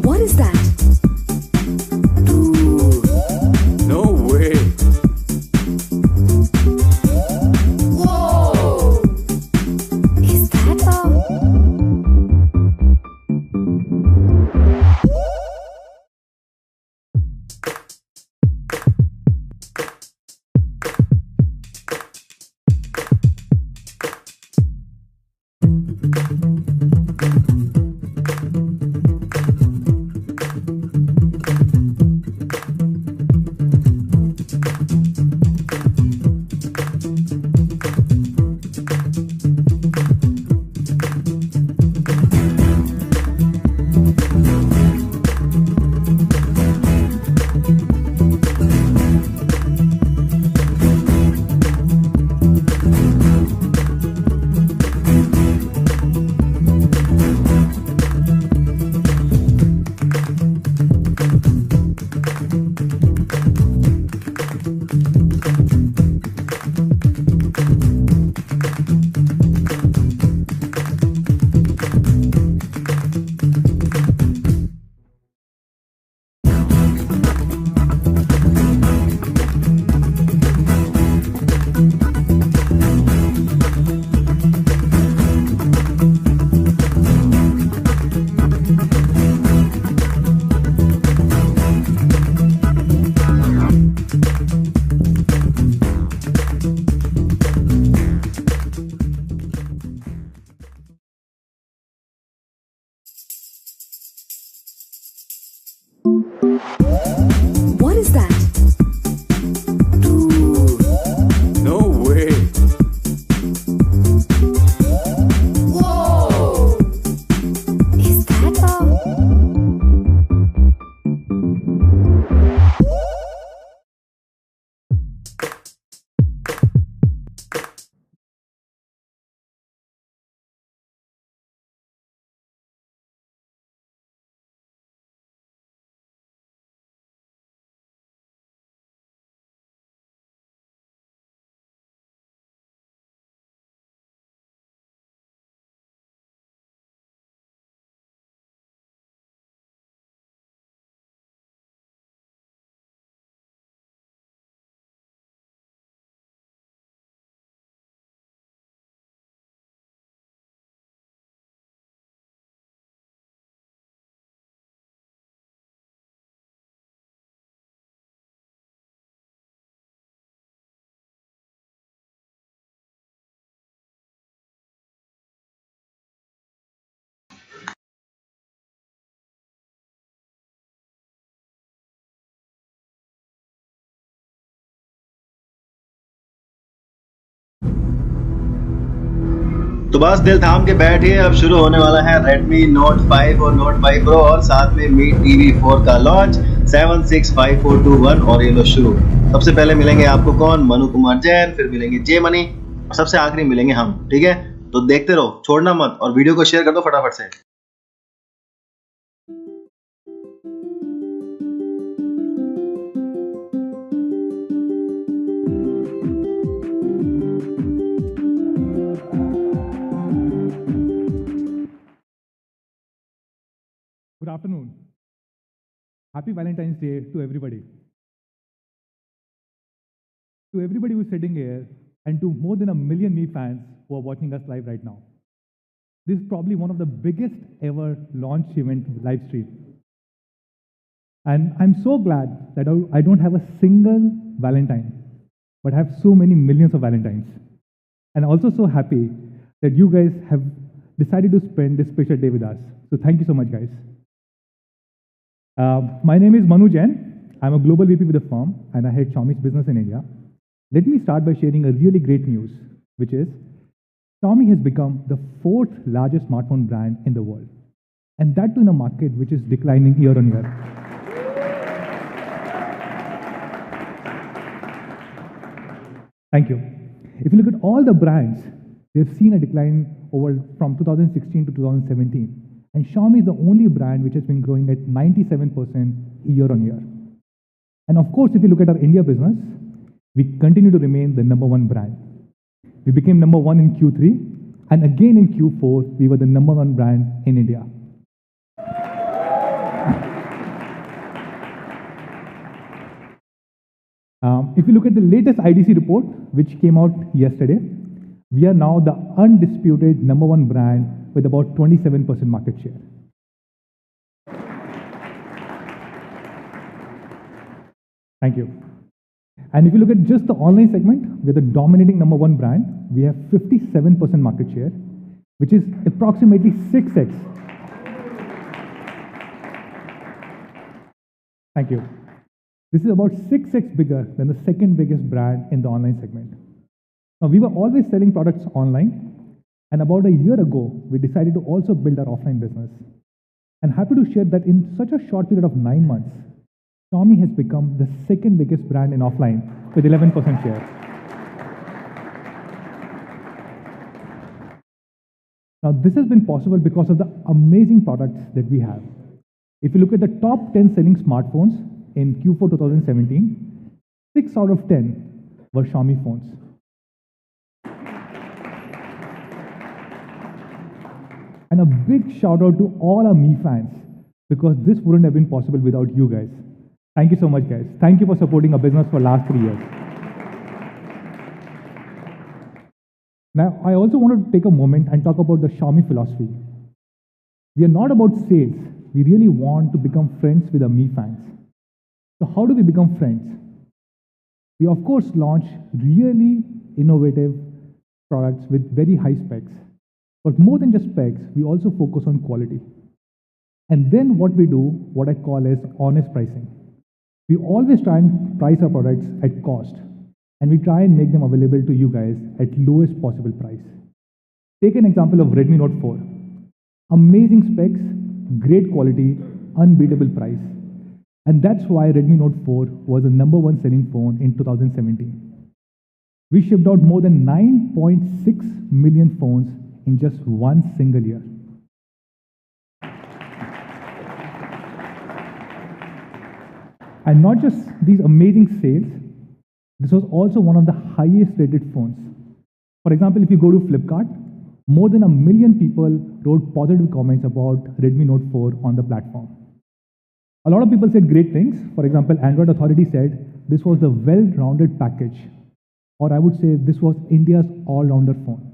What is that? Dude, no way. Whoa! Is that What is that? Dude, no way. Whoa! Is that तो बस दिल थाम के बैठिए, अब शुरू होने वाला है Redmi Note 5 और Note 5 Pro और साथ में Mi TV 4 का लॉन्च 765421 और ये लो शुरू। सबसे पहले मिलेंगे आपको कौन? मनु कुमार जैन, फिर मिलेंगे जे मनी, सबसे आखिरी मिलेंगे हम। ठीक है, तो देखते रहो, छोड़ना मत और वीडियो को शेयर कर दो फटाफट से। Good afternoon. Happy Valentine's Day to everybody. To everybody who's sitting here and to more than 1 million Me fans who are watching us live right now. This is probably one of the biggest ever launch event live stream. And I'm so glad that I don't have a single Valentine, but have so many millions of Valentines. And also so happy that you guys have decided to spend this special day with us. So thank you so much, guys. My name is Manu Jain. I'm a global VP with the firm, and I head Xiaomi's business in India. Let me start by sharing a really great news, which is Xiaomi has become the fourth largest smartphone brand in the world, and that too in a market which is declining year on year. Thank you. If you look at all the brands, they've seen a decline from 2016 to 2017. And Xiaomi is the only brand which has been growing at 97% year on year. And of course, if you look at our India business, we continue to remain the number one brand. We became number one in Q3, and again in Q4, we were the number one brand in India. If you look at the latest IDC report, which came out yesterday, we are now the undisputed number one brand with about 27% market share. Thank you. And if you look at just the online segment, we're the dominating number one brand. We have 57% market share, which is approximately 6x. Thank you. This is about 6x bigger than the second biggest brand in the online segment. Now, we were always selling products online, and about a year ago, we decided to also build our offline business. And happy to share that in such a short period of 9 months, Xiaomi has become the second biggest brand in offline with 11% share. Now, this has been possible because of the amazing products that we have. If you look at the top 10 selling smartphones in Q4 2017, 6 out of 10 were Xiaomi phones. And a big shout out to all our Mi fans, because this wouldn't have been possible without you guys. Thank you so much, guys. Thank you for supporting our business for the last 3 years. Now, I also want to take a moment and talk about the Xiaomi philosophy. We are not about sales. We really want to become friends with our Mi fans. So how do we become friends? We, of course, launch really innovative products with very high specs. But more than just specs, we also focus on quality. And then what we do, what I call as honest pricing. We always try and price our products at cost, and we try and make them available to you guys at lowest possible price. Take an example of Redmi Note 4. Amazing specs, great quality, unbeatable price. And that's why Redmi Note 4 was the number one selling phone in 2017. We shipped out more than 9.6 million phones in just one single year. And not just these amazing sales, this was also one of the highest rated phones. For example, if you go to Flipkart, more than 1 million people wrote positive comments about Redmi Note 4 on the platform. A lot of people said great things. For example, Android Authority said this was the well-rounded package, or I would say this was India's all-rounder phone.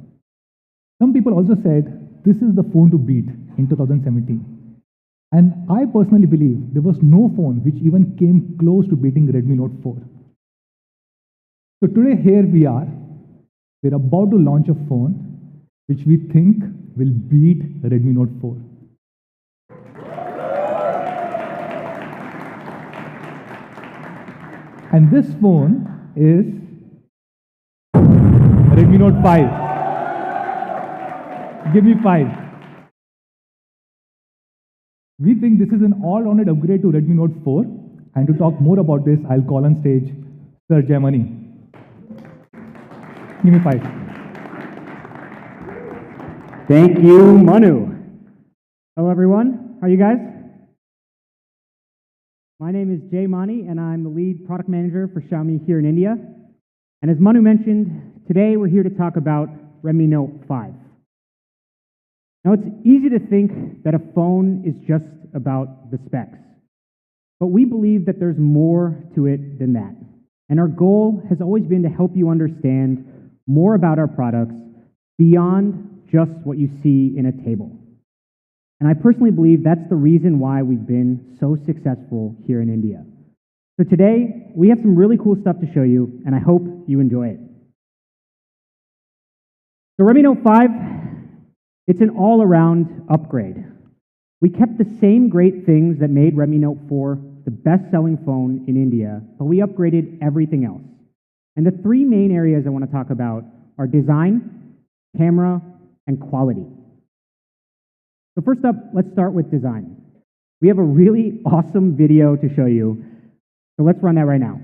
Some people also said this is the phone to beat in 2017. And I personally believe there was no phone which even came close to beating Redmi Note 4. So today here we are. We're about to launch a phone which we think will beat Redmi Note 4. And this phone is Redmi Note 5. Give me 5. We think this is an all-rounded upgrade to Redmi Note 4. And to talk more about this, I'll call on stage Sir Jaimani. Give me 5. Thank you, Manu. Hello, everyone. How are you guys? My name is Jay Mani, and I'm the lead product manager for Xiaomi here in India. And as Manu mentioned, today we're here to talk about Redmi Note 5. Now, it's easy to think that a phone is just about the specs, but we believe that there's more to it than that. And our goal has always been to help you understand more about our products beyond just what you see in a table. And I personally believe that's the reason why we've been so successful here in India. So today, we have some really cool stuff to show you, and I hope you enjoy it. The Redmi Note 5, it's an all-around upgrade. We kept the same great things that made Redmi Note 4 the best-selling phone in India, but we upgraded everything else. And the three main areas I want to talk about are design, camera, and quality. So first up, let's start with design. We have a really awesome video to show you, so let's run that right now.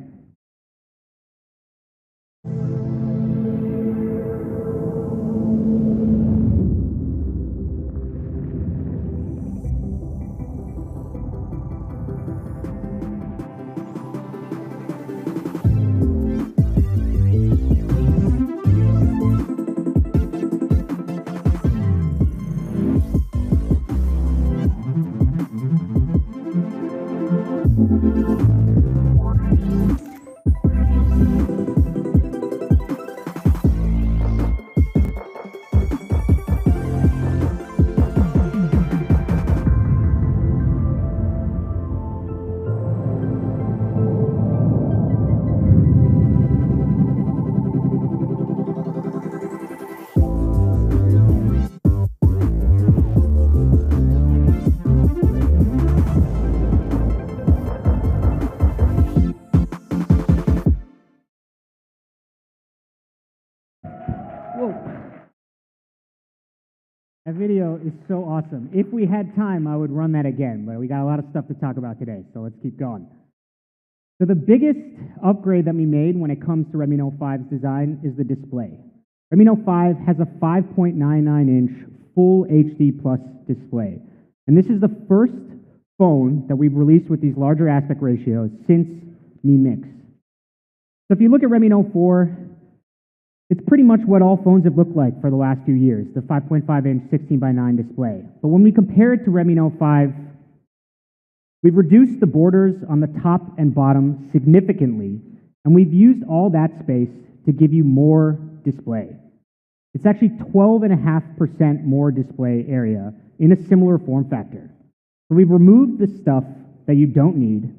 That video is so awesome. If we had time, I would run that again, but we got a lot of stuff to talk about today, so let's keep going. So the biggest upgrade that we made when it comes to Redmi Note 5's design is the display. Redmi Note 5 has a 5.99-inch full HD plus display, and this is the first phone that we've released with these larger aspect ratios since Mi Mix. So if you look at Redmi Note 4, it's pretty much what all phones have looked like for the last few years, the 5.5-inch 16:9 display. But when we compare it to Redmi Note 5, we've reduced the borders on the top and bottom significantly, and we've used all that space to give you more display. It's actually 12.5% more display area in a similar form factor. So we've removed the stuff that you don't need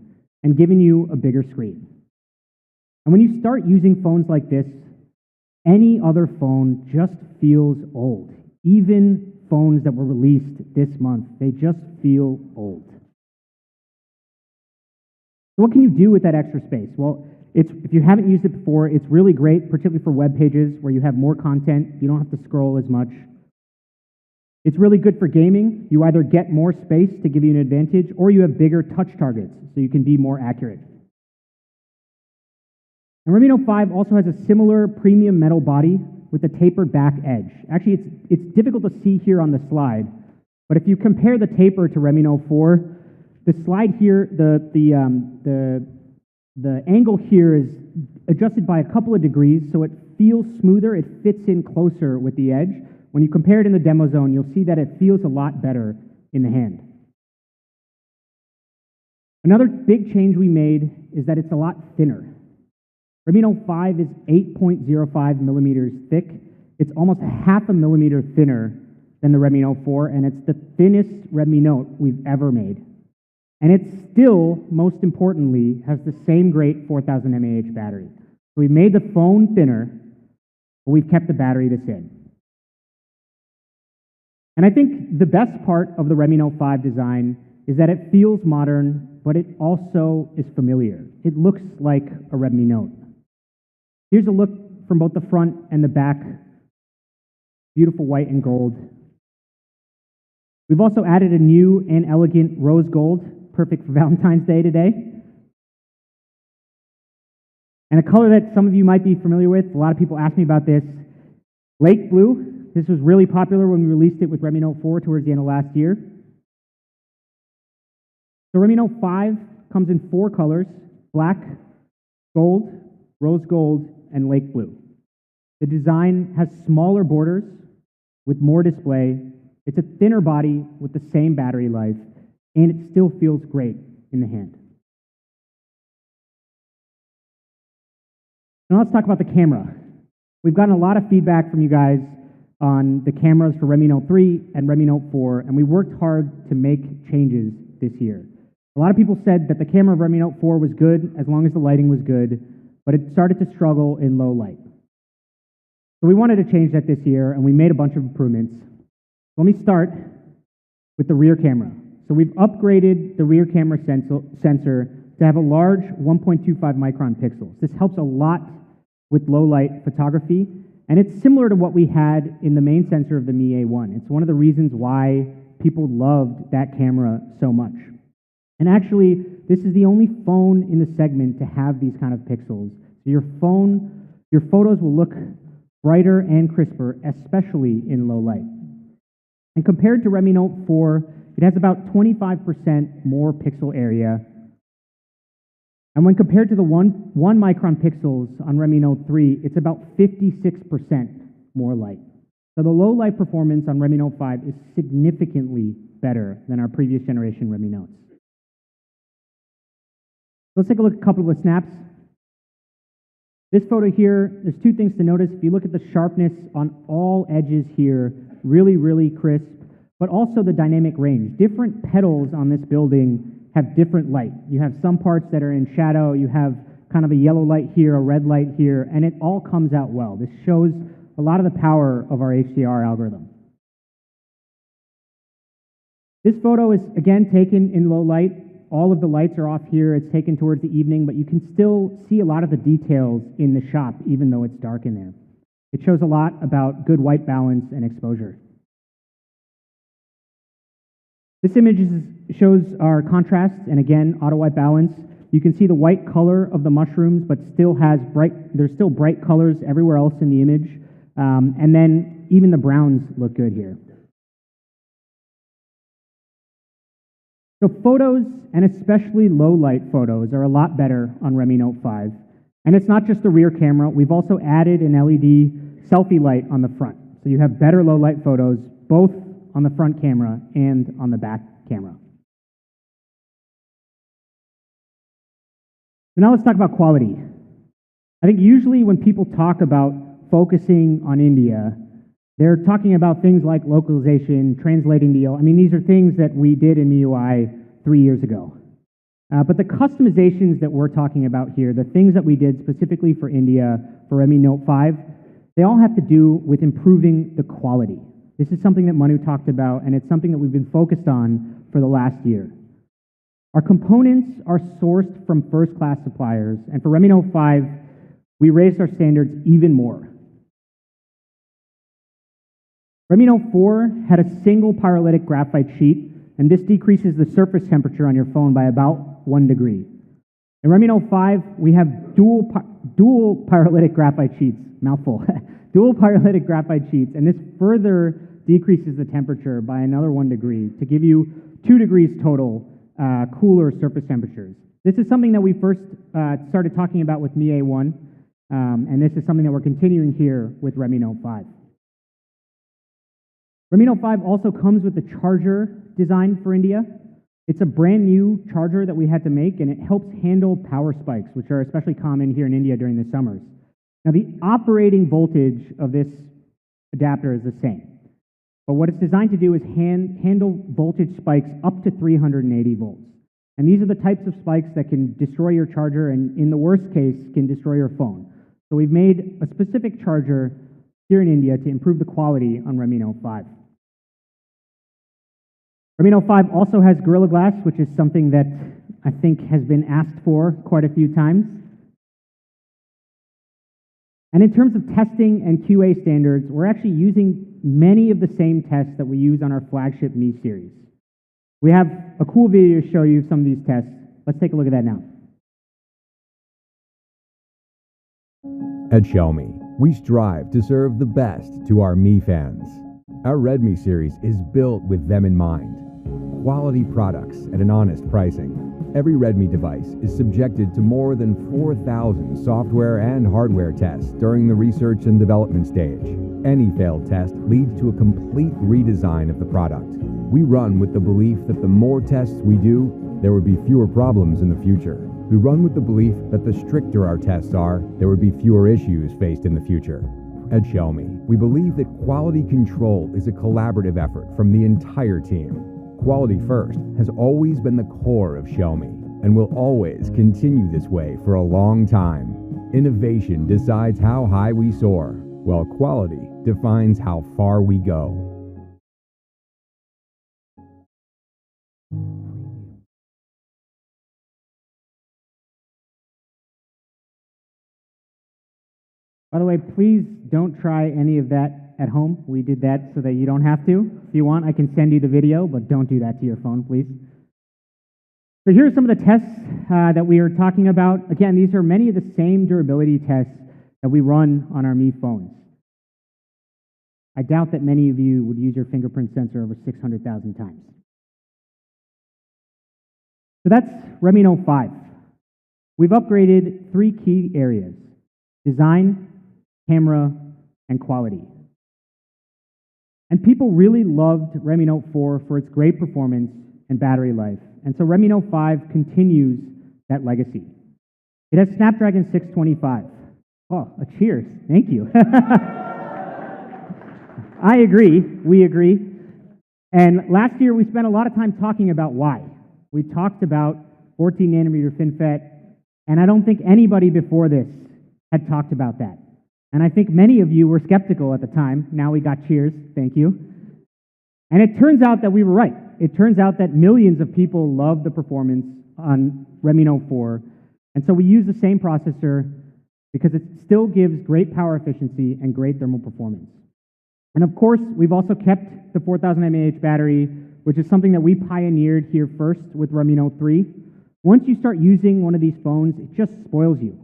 and given you a bigger screen. And when you start using phones like this, any other phone just feels old. Even phones that were released this month, they just feel old. So what can you do with that extra space? Well, if you haven't used it before, it's really great, particularly for web pages where you have more content. You don't have to scroll as much. It's really good for gaming. You either get more space to give you an advantage, or you have bigger touch targets, so you can be more accurate. And Redmi Note 5 also has a similar premium metal body with a tapered back edge. Actually, it's difficult to see here on the slide, but if you compare the taper to Redmi Note 4, the slide here, the angle here is adjusted by a couple of degrees, so it feels smoother, it fits in closer with the edge. When you compare it in the demo zone, you'll see that it feels a lot better in the hand. Another big change we made is that it's a lot thinner. Redmi Note 5 is 8.05 millimeters thick. It's almost half a millimeter thinner than the Redmi Note 4, and it's the thinnest Redmi Note we've ever made. And it still, most importantly, has the same great 4000 mAh battery. So we've made the phone thinner, but we've kept the battery the same. And I think the best part of the Redmi Note 5 design is that it feels modern, but it also is familiar. It looks like a Redmi Note. Here's a look from both the front and the back. Beautiful white and gold. We've also added a new and elegant rose gold, perfect for Valentine's Day today. And a color that some of you might be familiar with, a lot of people ask me about this, Lake Blue. This was really popular when we released it with Redmi Note 4 towards the end of last year. The Redmi Note 5 comes in 4 colors, black, gold, rose gold, and lake blue. The design has smaller borders with more display. It's a thinner body with the same battery life, and it still feels great in the hand. Now let's talk about the camera. We've gotten a lot of feedback from you guys on the cameras for Redmi Note 3 and Redmi Note 4, and we worked hard to make changes this year. A lot of people said that the camera of Redmi Note 4 was good as long as the lighting was good, but it started to struggle in low light. So we wanted to change that this year, and we made a bunch of improvements. Let me start with the rear camera. So we've upgraded the rear camera sensor to have a large 1.25 micron pixels. This helps a lot with low light photography, and it's similar to what we had in the main sensor of the Mi A1. It's one of the reasons why people loved that camera so much. And actually, this is the only phone in the segment to have these kind of pixels. So your photos will look brighter and crisper, especially in low light. And compared to Redmi Note 4, it has about 25% more pixel area. And when compared to the 1 micron pixels on Redmi Note 3, it's about 56% more light. So the low light performance on Redmi Note 5 is significantly better than our previous generation Redmi Notes. Let's take a look at a couple of the snaps. This photo here, there's two things to notice. If you look at the sharpness on all edges here, really, really crisp, but also the dynamic range. Different petals on this building have different light. You have some parts that are in shadow, you have kind of a yellow light here, a red light here, and it all comes out well. This shows a lot of the power of our HDR algorithm. This photo is, again, taken in low light. All of the lights are off here. It's taken towards the evening, but you can still see a lot of the details in the shop, even though it's dark in there. It shows a lot about good white balance and exposure. This image shows our contrast, and again, auto white balance. You can see the white color of the mushrooms, but there's still bright colors everywhere else in the image. And then even the browns look good here. So photos, and especially low light photos, are a lot better on Redmi Note 5. And it's not just the rear camera. We've also added an LED selfie light on the front. So you have better low light photos, both on the front camera and on the back camera. So now let's talk about quality. I think usually when people talk about focusing on India, they're talking about things like localization, translating the, these are things that we did in MIUI 3 years ago. But the customizations that we're talking about here, the things that we did specifically for India, for Redmi Note 5, they all have to do with improving the quality. This is something that Manu talked about, and it's something that we've been focused on for the last year. Our components are sourced from first-class suppliers, and for Redmi Note 5, we raised our standards even more. Redmi Note 4 had a single pyrolytic graphite sheet, and this decreases the surface temperature on your phone by about 1 degree. In Redmi Note 5, we have dual pyrolytic graphite sheets, mouthful, dual pyrolytic graphite sheets, and this further decreases the temperature by another 1 degree to give you 2 degrees total cooler surface temperatures. This is something that we first started talking about with Mi A1, and this is something that we're continuing here with Redmi Note 5. Redmi Note 5 also comes with a charger design for India. It's a brand new charger that we had to make, and it helps handle power spikes, which are especially common here in India during the summers. Now, the operating voltage of this adapter is the same, but what it's designed to do is handle voltage spikes up to 380 volts. And these are the types of spikes that can destroy your charger, and in the worst case, can destroy your phone. So we've made a specific charger here in India to improve the quality on Redmi Note 5. Redmi Note 5 also has Gorilla Glass, which is something that I think has been asked for quite a few times. And in terms of testing and QA standards, we're actually using many of the same tests that we use on our flagship Mi series. We have a cool video to show you some of these tests. Let's take a look at that now. At Xiaomi, we strive to serve the best to our Mi fans. Our Redmi series is built with them in mind. Quality products at an honest pricing. Every Redmi device is subjected to more than 4,000 software and hardware tests during the research and development stage. Any failed test leads to a complete redesign of the product. We run with the belief that the more tests we do, there would be fewer problems in the future. We run with the belief that the stricter our tests are, there would be fewer issues faced in the future. At Xiaomi, we believe that quality control is a collaborative effort from the entire team. Quality first has always been the core of Xiaomi and will always continue this way for a long time. Innovation decides how high we soar, while quality defines how far we go. By the way, please don't try any of that at home. We did that so that you don't have to. If you want, I can send you the video, but don't do that to your phone, please. So here are some of the tests that we are talking about. Again, these are many of the same durability tests that we run on our Mi phones. I doubt that many of you would use your fingerprint sensor over 600,000 times. So that's Redmi Note 5. We've upgraded 3 key areas: design, camera, and quality. And people really loved Redmi Note 4 for its great performance and battery life. And so Redmi Note 5 continues that legacy. It has Snapdragon 625. Oh, a cheers. Thank you. I agree. We agree. And last year, we spent a lot of time talking about why. We talked about 14 nanometer FinFET, and I don't think anybody before this had talked about that. And I think many of you were skeptical at the time. Now we got cheers. Thank you. And it turns out that we were right. It turns out that millions of people love the performance on Redmi Note 4. And so we use the same processor because it still gives great power efficiency and great thermal performance. And of course, we've also kept the 4000 mAh battery, which is something that we pioneered here first with Redmi Note 3. Once you start using one of these phones, it just spoils you.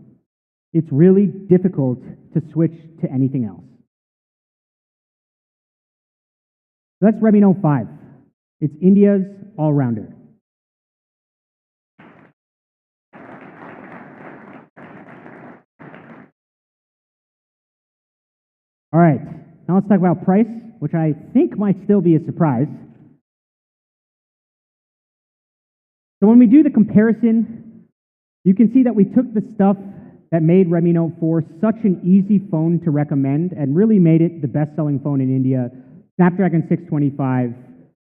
It's really difficult to switch to anything else. So that's Redmi Note 5. It's India's all-rounder. All right, now let's talk about price, which I think might still be a surprise. So when we do the comparison, you can see that we took the stuff that made Redmi Note 4 such an easy phone to recommend and really made it the best-selling phone in India: Snapdragon 625,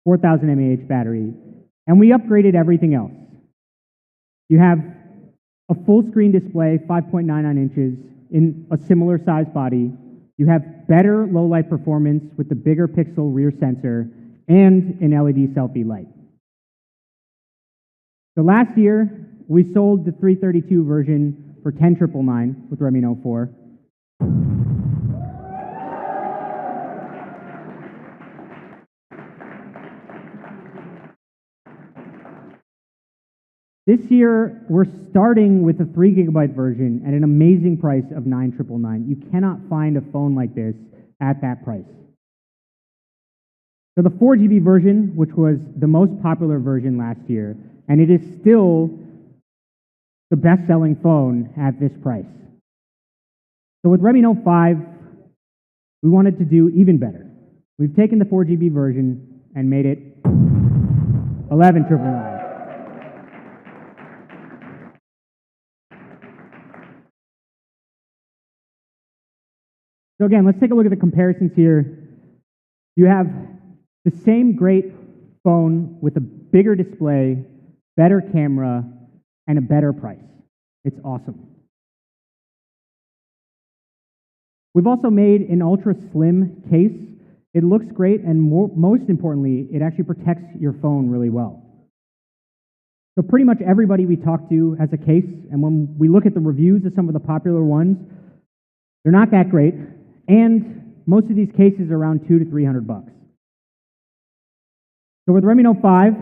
4000 mAh battery, and we upgraded everything else. You have a full-screen display, 5.99 inches, in a similar size body. You have better low-light performance with the bigger pixel rear sensor and an LED selfie light. So last year, we sold the 332 version for $10,999 with Redmi Note 4. This year, we're starting with a 3 GB version at an amazing price of $9,999. You cannot find a phone like this at that price. So the 4 GB version, which was the most popular version last year, and it is still the best-selling phone at this price. So with Redmi Note 5, we wanted to do even better. We've taken the 4 GB version and made it $11,999. So again, let's take a look at the comparisons here. You have the same great phone with a bigger display, better camera, and a better price. It's awesome. We've also made an ultra slim case. It looks great, and most importantly, it actually protects your phone really well. So pretty much everybody we talk to has a case, and when we look at the reviews of some of the popular ones, they're not that great. And most of these cases are around $200 to $300. So with Redmi Note 5,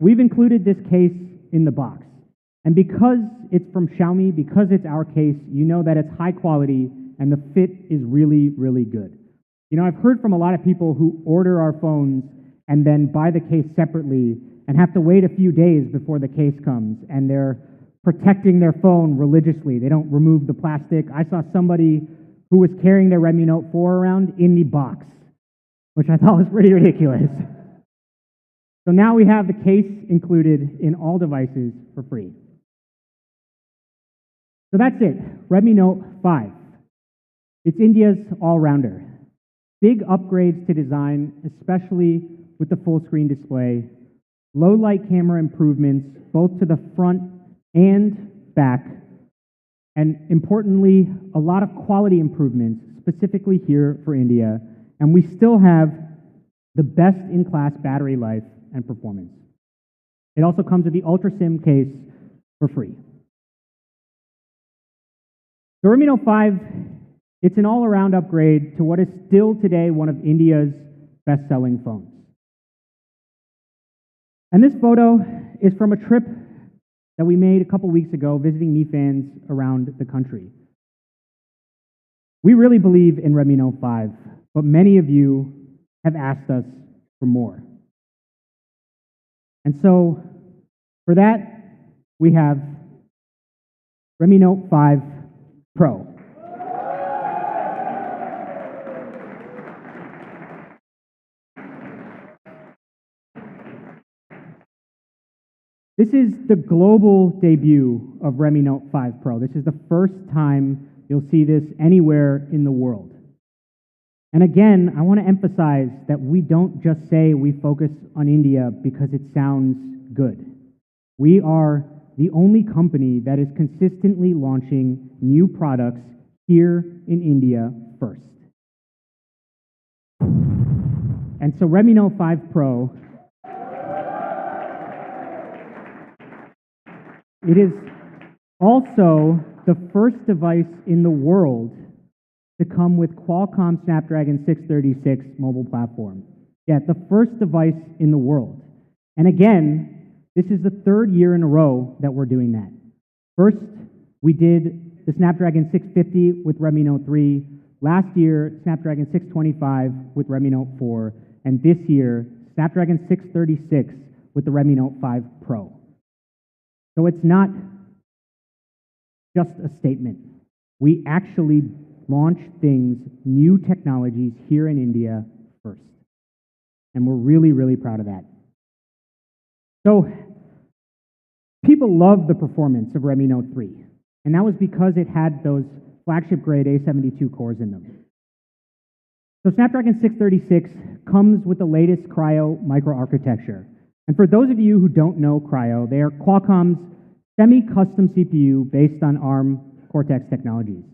we've included this case in the box. And because it's from Xiaomi, because it's our case, you know that it's high quality and the fit is really, really good. You know, I've heard from a lot of people who order our phones and then buy the case separately and have to wait a few days before the case comes, and they're protecting their phone religiously. They don't remove the plastic. I saw somebody who was carrying their Redmi Note 4 around in the box, which I thought was pretty ridiculous. So now we have the case included in all devices for free. So that's it, Redmi Note 5. It's India's all-rounder. Big upgrades to design, especially with the full-screen display. Low light camera improvements, both to the front and back, and importantly, a lot of quality improvements, specifically here for India, and we still have the best-in-class battery life and performance. It also comes with the Ultra SIM case for free. The Redmi Note 5, it's an all-around upgrade to what is still today one of India's best-selling phones. And this photo is from a trip that we made a couple weeks ago visiting Mi fans around the country. We really believe in Redmi Note 5, but many of you have asked us for more. And so, for that, we have Redmi Note 5 Pro. This is the global debut of Redmi Note 5 Pro. This is the first time you'll see this anywhere in the world. And again, I want to emphasize that we don't just say we focus on India because it sounds good. We are the only company that is consistently launching new products here in India first. And so Redmi Note 5 Pro, it is also the first device in the world to come with Qualcomm Snapdragon 636 mobile platform. Yeah, the first device in the world. And again, this is the third year in a row that we're doing that. First, we did the Snapdragon 650 with Redmi Note 3. Last year, Snapdragon 625 with Redmi Note 4. And this year, Snapdragon 636 with the Redmi Note 5 Pro. So it's not just a statement. We actually launch things, new technologies here in India first. And we're really, really proud of that. So people love the performance of Redmi Note 3. And that was because it had those flagship grade A72 cores in them. So Snapdragon 636 comes with the latest Cryo microarchitecture. And for those of you who don't know Cryo, they are Qualcomm's semi-custom CPU based on ARM Cortex technologies.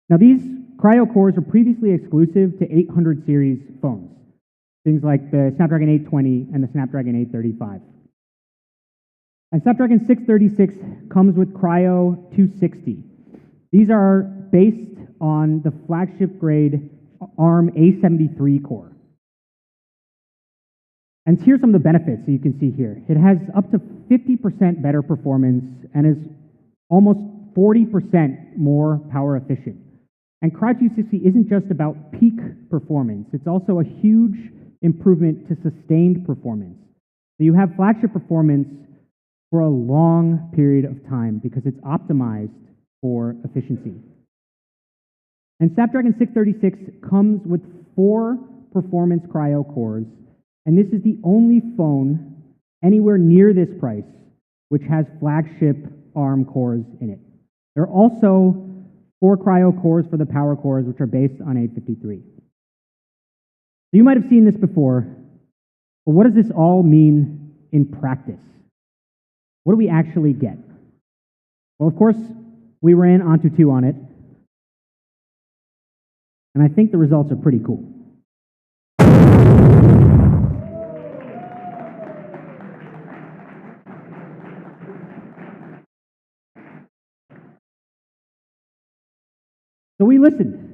Now these Cryo cores are previously exclusive to 800 series phones, things like the Snapdragon 820 and the Snapdragon 835. And Snapdragon 636 comes with Cryo 260. These are based on the flagship grade ARM A73 core. And here's some of the benefits that you can see here. It has up to 50% better performance and is almost 40% more power efficient. And Cryo 260 isn't just about peak performance, it's also a huge improvement to sustained performance. So you have flagship performance for a long period of time because it's optimized for efficiency. And Snapdragon 636 comes with 4 performance Cryo cores, and this is the only phone anywhere near this price which has flagship ARM cores in it. There are also 4 Cryo cores for the power cores, which are based on 853. So you might have seen this before, but what does this all mean in practice? What do we actually get? Well, of course, we ran Antutu on it, and I think the results are pretty cool. So we listened.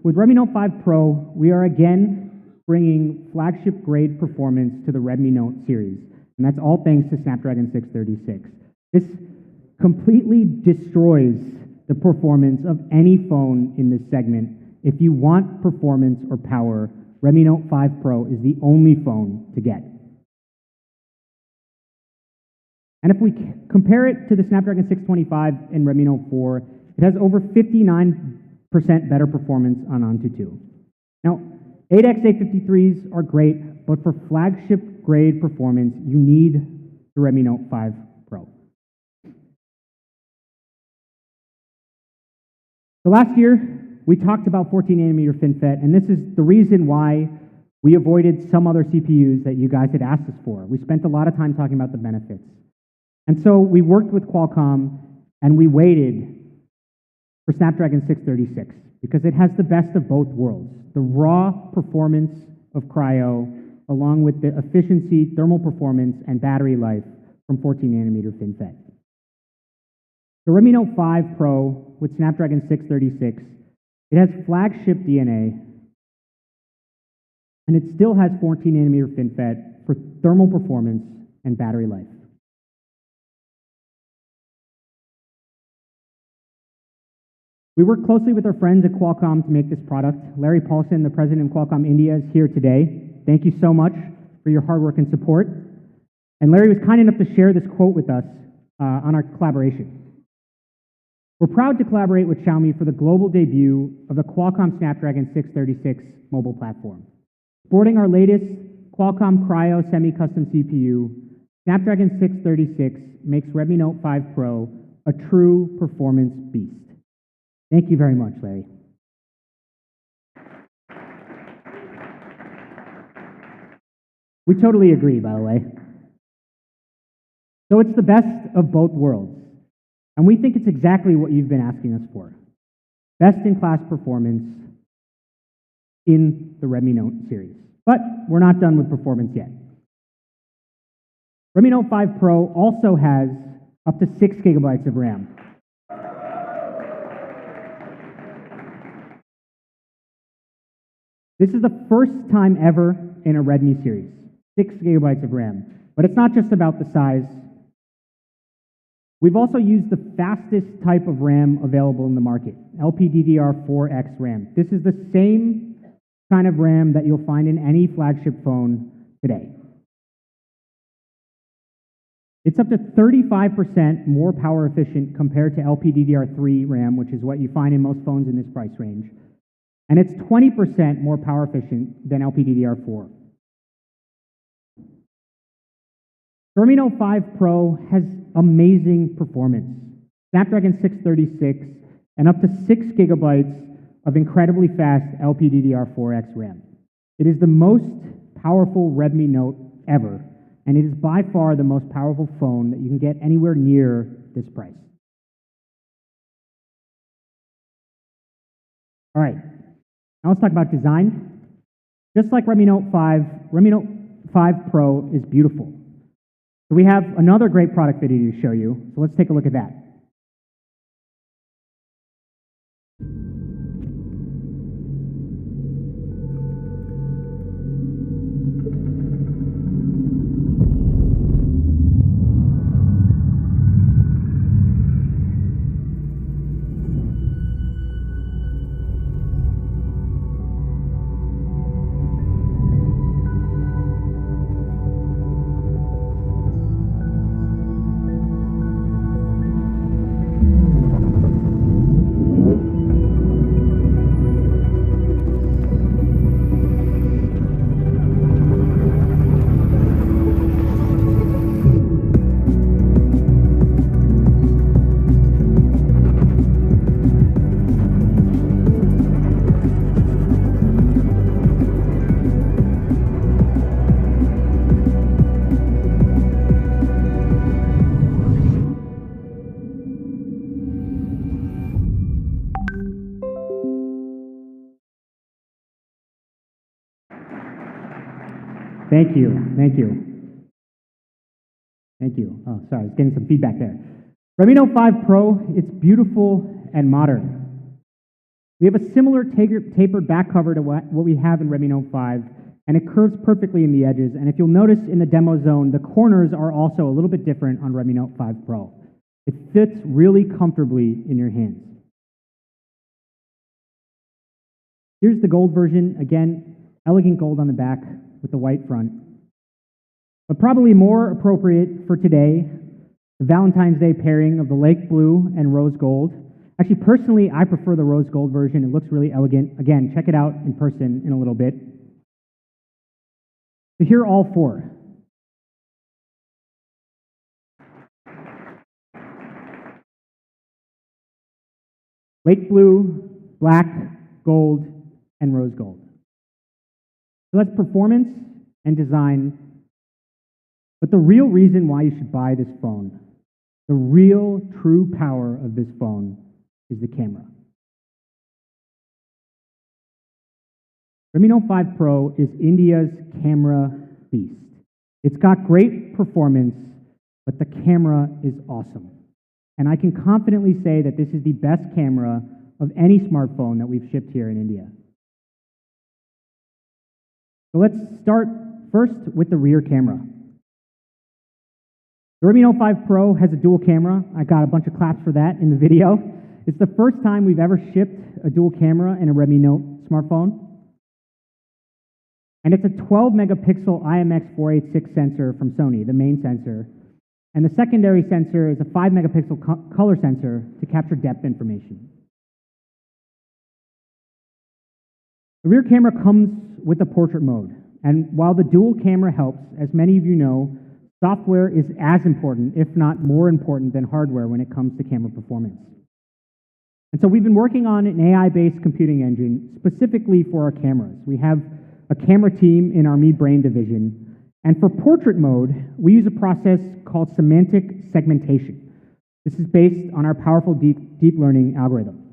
With Redmi Note 5 Pro, we are again bringing flagship grade performance to the Redmi Note series, and that's all thanks to Snapdragon 636. This completely destroys the performance of any phone in this segment. If you want performance or power, Redmi Note 5 Pro is the only phone to get. And if we compare it to the Snapdragon 625 and Redmi Note 4, it has over 59% better performance on Antutu. Now, 8x853s are great, but for flagship grade performance, you need the Redmi Note 5 Pro. So last year, we talked about 14nm FinFET, and this is the reason why we avoided some other CPUs that you guys had asked us for. We spent a lot of time talking about the benefits. And so we worked with Qualcomm, and we waited for Snapdragon 636 because it has the best of both worlds, the raw performance of Cryo along with the efficiency, thermal performance, and battery life from 14nm FinFET. The Redmi Note 5 Pro with Snapdragon 636, it has flagship DNA, and it still has 14nm FinFET for thermal performance and battery life. We work closely with our friends at Qualcomm to make this product. Larry Paulson, the president of Qualcomm India, is here today. Thank you so much for your hard work and support. And Larry was kind enough to share this quote with us on our collaboration. We're proud to collaborate with Xiaomi for the global debut of the Qualcomm Snapdragon 636 mobile platform. Sporting our latest Qualcomm Cryo semi-custom CPU, Snapdragon 636 makes Redmi Note 5 Pro a true performance beast. Thank you very much, Larry. We totally agree, by the way. So it's the best of both worlds, and we think it's exactly what you've been asking us for. Best-in-class performance in the Redmi Note series. But we're not done with performance yet. Redmi Note 5 Pro also has up to 6 GB of RAM. This is the first time ever in a Redmi series, 6 GB of RAM. But it's not just about the size. We've also used the fastest type of RAM available in the market, LPDDR4X RAM. This is the same kind of RAM that you'll find in any flagship phone today. It's up to 35% more power efficient compared to LPDDR3 RAM, which is what you find in most phones in this price range. And it's 20% more power efficient than LPDDR4. Redmi Note 5 Pro has amazing performance. Snapdragon 636 and up to 6 GB of incredibly fast LPDDR4X RAM. It is the most powerful Redmi Note ever, and it is by far the most powerful phone that you can get anywhere near this price. All right. Now let's talk about design. Just like Redmi Note 5, Redmi Note 5 Pro is beautiful. So we have another great product video to show you, so let's take a look at that. Thank you. Thank you. Thank you. Oh, sorry, I was getting some feedback there. Redmi Note 5 Pro, it's beautiful and modern. We have a similar tapered back cover to what we have in Redmi Note 5, and it curves perfectly in the edges. And if you'll notice in the demo zone, the corners are also a little bit different on Redmi Note 5 Pro. It fits really comfortably in your hands. Here's the gold version. Again, elegant gold on the back with the white front. But probably more appropriate for today, the Valentine's Day pairing of the lake blue and rose gold. Actually, personally, I prefer the rose gold version. It looks really elegant. Again, check it out in person in a little bit. So here are all four. Lake blue, black, gold, and rose gold. So that's performance and design. But the real reason why you should buy this phone, the real true power of this phone, is the camera. Redmi Note 5 Pro is India's camera beast. It's got great performance, but the camera is awesome. And I can confidently say that this is the best camera of any smartphone that we've shipped here in India. So let's start first with the rear camera. The Redmi Note 5 Pro has a dual camera. I got a bunch of claps for that in the video. It's the first time we've ever shipped a dual camera in a Redmi Note smartphone. And it's a 12 megapixel IMX486 sensor from Sony, the main sensor. And the secondary sensor is a 5 megapixel color sensor to capture depth information. The rear camera comes with the portrait mode. And while the dual camera helps, as many of you know, software is as important, if not more important than hardware when it comes to camera performance. And so we've been working on an AI-based computing engine specifically for our cameras. We have a camera team in our Mi Brain division. And for portrait mode, we use a process called semantic segmentation. This is based on our powerful deep learning algorithm.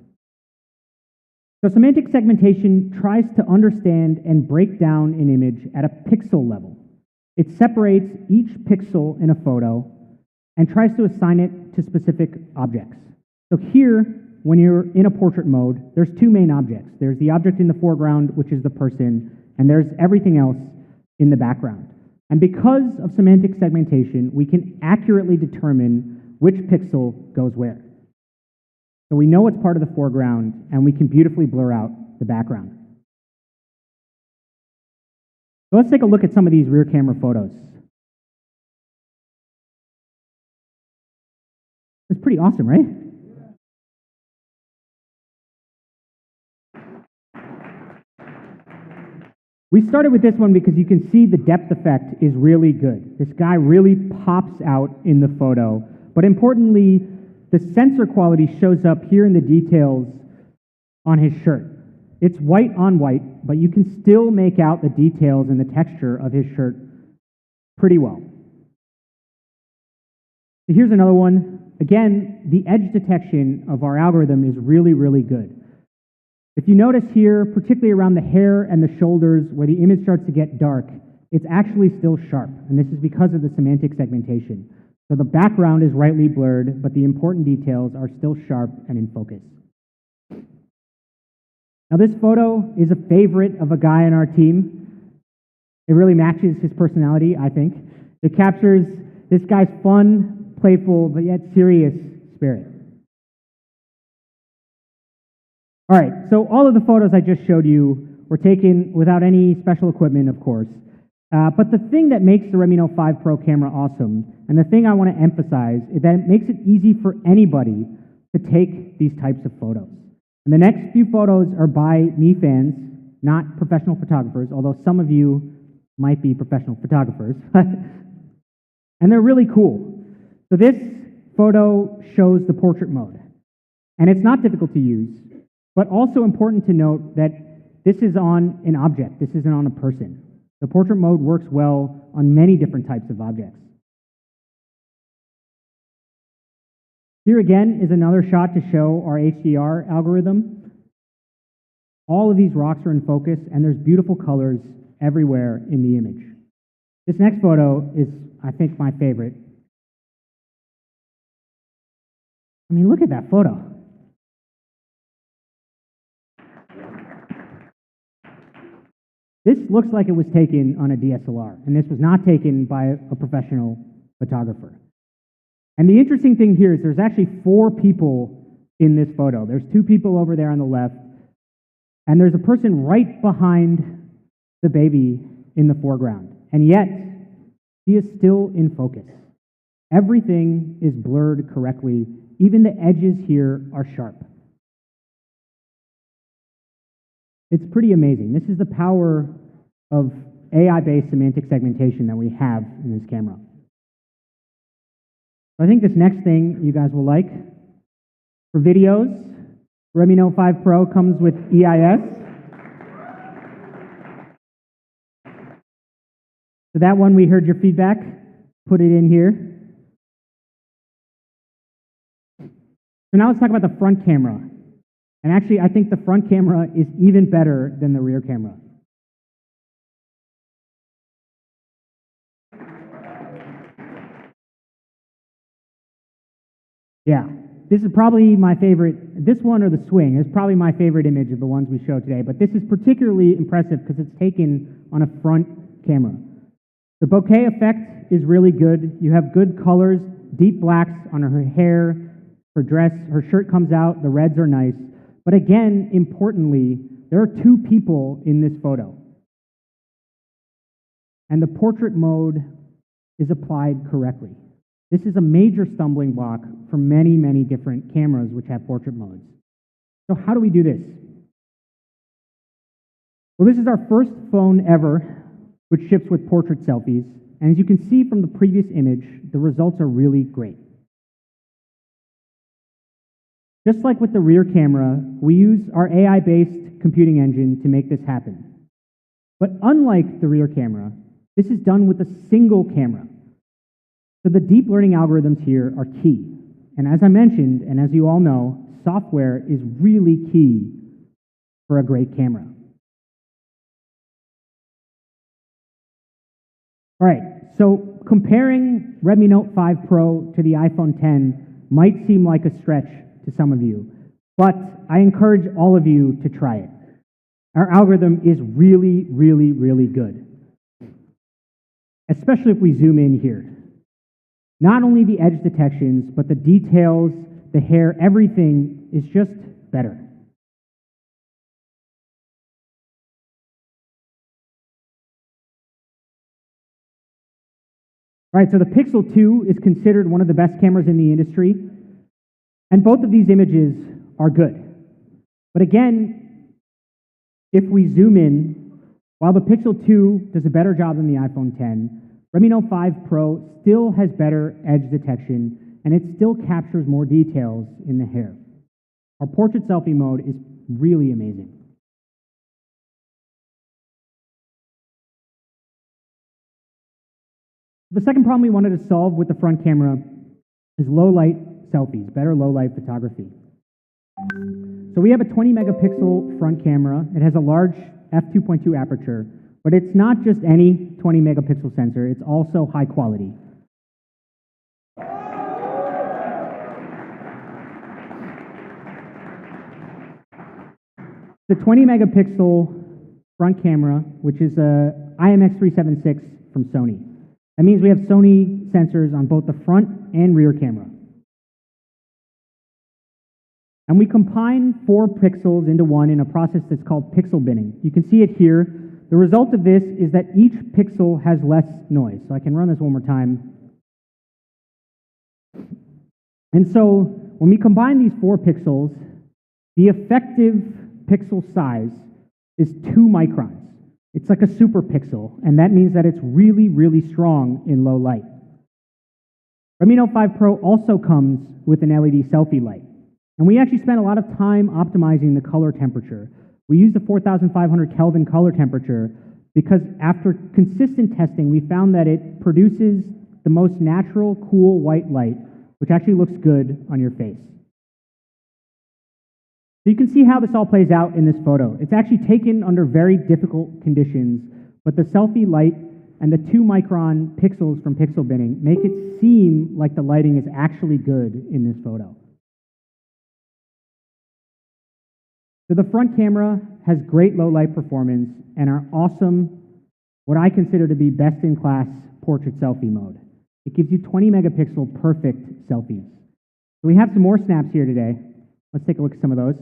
So semantic segmentation tries to understand and break down an image at a pixel level. It separates each pixel in a photo and tries to assign it to specific objects. So here, when you're in a portrait mode, there's two main objects. There's the object in the foreground, which is the person, and there's everything else in the background. And because of semantic segmentation, we can accurately determine which pixel goes where. So we know what's part of the foreground, and we can beautifully blur out the background. So let's take a look at some of these rear camera photos. It's pretty awesome, right? We started with this one because you can see the depth effect is really good. This guy really pops out in the photo. But importantly, the sensor quality shows up here in the details on his shirt. It's white on white, but you can still make out the details and the texture of his shirt pretty well. So here's another one. Again, the edge detection of our algorithm is really, really good. If you notice here, particularly around the hair and the shoulders where the image starts to get dark, it's actually still sharp, and this is because of the semantic segmentation. So the background is rightly blurred, but the important details are still sharp and in focus. Now this photo is a favorite of a guy on our team. It really matches his personality, I think. It captures this guy's fun, playful, but yet serious spirit. All right, so all of the photos I just showed you were taken without any special equipment, of course. But the thing that makes the Redmi Note 5 Pro camera awesome, and the thing I want to emphasize, is that it makes it easy for anybody to take these types of photos. And the next few photos are by Mi fans, not professional photographers, although some of you might be professional photographers. And they're really cool. So this photo shows the portrait mode. And it's not difficult to use, but also important to note that this is on an object. This isn't on a person. The portrait mode works well on many different types of objects. Here again is another shot to show our HDR algorithm. All of these rocks are in focus, and there's beautiful colors everywhere in the image. This next photo is, I think, my favorite. I mean, look at that photo. This looks like it was taken on a DSLR, and this was not taken by a professional photographer. And the interesting thing here is there's actually 4 people in this photo. There's 2 people over there on the left, and there's a person right behind the baby in the foreground. And yet, she is still in focus. Everything is blurred correctly. Even the edges here are sharp. It's pretty amazing. This is the power of AI-based semantic segmentation that we have in this camera. I think this next thing you guys will like. For videos, Redmi Note 5 Pro comes with EIS. So that one, we heard your feedback. Put it in here. So now let's talk about the front camera. And actually, I think the front camera is even better than the rear camera. Yeah, this is probably my favorite. This one or the swing is probably my favorite image of the ones we showed today, but this is particularly impressive because it's taken on a front camera. The bokeh effect is really good. You have good colors, deep blacks on her hair, her dress, her shirt comes out, the reds are nice. But again, importantly, there are two people in this photo. And the portrait mode is applied correctly. This is a major stumbling block for many, many different cameras which have portrait modes. So how do we do this? Well, this is our first phone ever which ships with portrait selfies. And as you can see from the previous image, the results are really great. Just like with the rear camera, we use our AI-based computing engine to make this happen. But unlike the rear camera, this is done with a single camera. So the deep learning algorithms here are key. And as I mentioned, and as you all know, software is really key for a great camera. All right, so comparing Redmi Note 5 Pro to the iPhone X might seem like a stretch to some of you, but I encourage all of you to try it. Our algorithm is really, really, really good, especially if we zoom in here. Not only the edge detections, but the details, the hair, everything is just better. All right, so the Pixel 2 is considered one of the best cameras in the industry, and both of these images are good. But again, if we zoom in, while the Pixel 2 does a better job than the iPhone X, Redmi Note 5 Pro still has better edge detection, and it still captures more details in the hair. Our portrait selfie mode is really amazing. The second problem we wanted to solve with the front camera is low light selfies, better low light photography. So we have a 20 megapixel front camera. It has a large f2.2 aperture, but it's not just any 20 megapixel sensor, it's also high quality. The 20 megapixel front camera, which is a IMX376 from Sony. That means we have Sony sensors on both the front and rear camera. And we combine 4 pixels into one in a process that's called pixel binning. You can see it here. The result of this is that each pixel has less noise. So I can run this one more time. And so when we combine these 4 pixels, the effective pixel size is 2 microns. It's like a super pixel, and that means that it's really, really strong in low light. Redmi Note 5 Pro also comes with an LED selfie light. And we actually spent a lot of time optimizing the color temperature. We used a 4,500 Kelvin color temperature because after consistent testing, we found that it produces the most natural, cool white light, which actually looks good on your face. So you can see how this all plays out in this photo. It's actually taken under very difficult conditions, but the selfie light and the 2 micron pixels from pixel binning make it seem like the lighting is actually good in this photo. So the front camera has great low light performance and our awesome, what I consider to be best in class portrait selfie mode. It gives you 20 megapixel perfect selfies. So we have some more snaps here today. Let's take a look at some of those.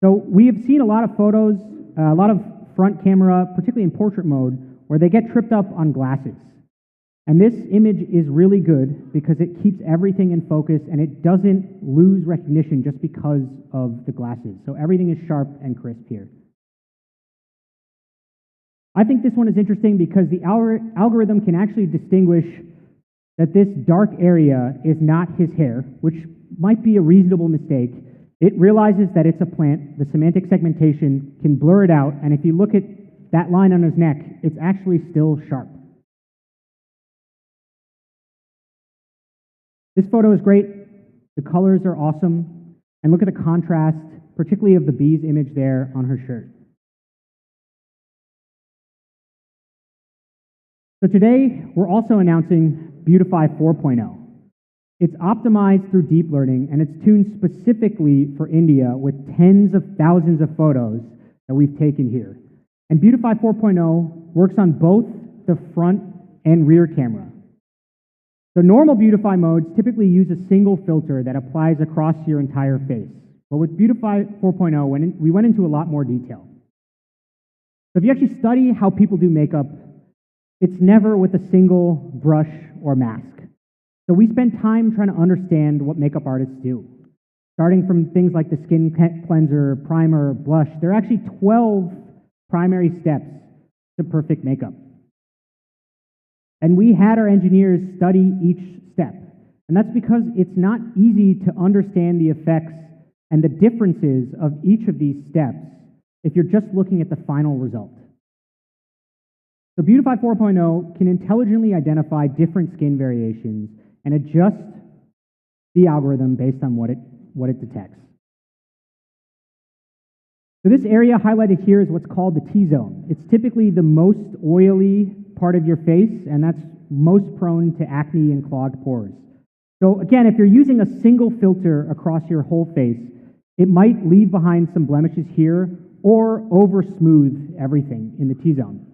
So we have seen a lot of photos, a lot of front camera, particularly in portrait mode, where they get tripped up on glasses. And this image is really good because it keeps everything in focus and it doesn't lose recognition just because of the glasses. So everything is sharp and crisp here. I think this one is interesting because the algorithm can actually distinguish that this dark area is not his hair, which might be a reasonable mistake. It realizes that it's a plant. The semantic segmentation can blur it out, and if you look at that line on his neck, it's actually still sharp. This photo is great. The colors are awesome. And look at the contrast, particularly of the bee's image there on her shirt. So today, we're also announcing Beautify 4.0. It's optimized through deep learning, and it's tuned specifically for India with tens of thousands of photos that we've taken here. And Beautify 4.0 works on both the front and rear camera. The normal Beautify modes typically use a single filter that applies across your entire face. But with Beautify 4.0, we went into a lot more detail. So if you actually study how people do makeup, it's never with a single brush or mask. So we spend time trying to understand what makeup artists do. Starting from things like the skin cleanser, primer, blush, there are actually 12 primary steps to perfect makeup. And we had our engineers study each step. And that's because it's not easy to understand the effects and the differences of each of these steps if you're just looking at the final result. So Beautify 4.0 can intelligently identify different skin variations and adjust the algorithm based on what it detects. So this area highlighted here is what's called the T-zone. It's typically the most oily part of your face, and that's most prone to acne and clogged pores. So again, if you're using a single filter across your whole face, it might leave behind some blemishes here or over smooth everything in the T-zone.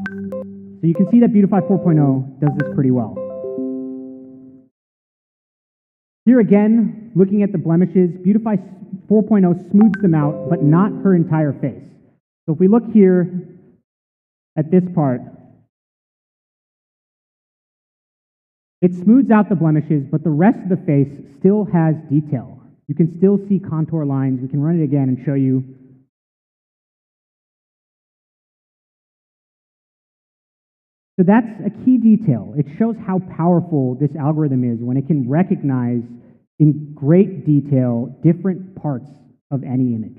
So you can see that Beautify 4.0 does this pretty well. Here again, looking at the blemishes, Beautify 4.0 smooths them out, but not her entire face. So if we look here at this part, it smooths out the blemishes, but the rest of the face still has detail. You can still see contour lines. We can run it again and show you. So that's a key detail. It shows how powerful this algorithm is when it can recognize in great detail different parts of any image.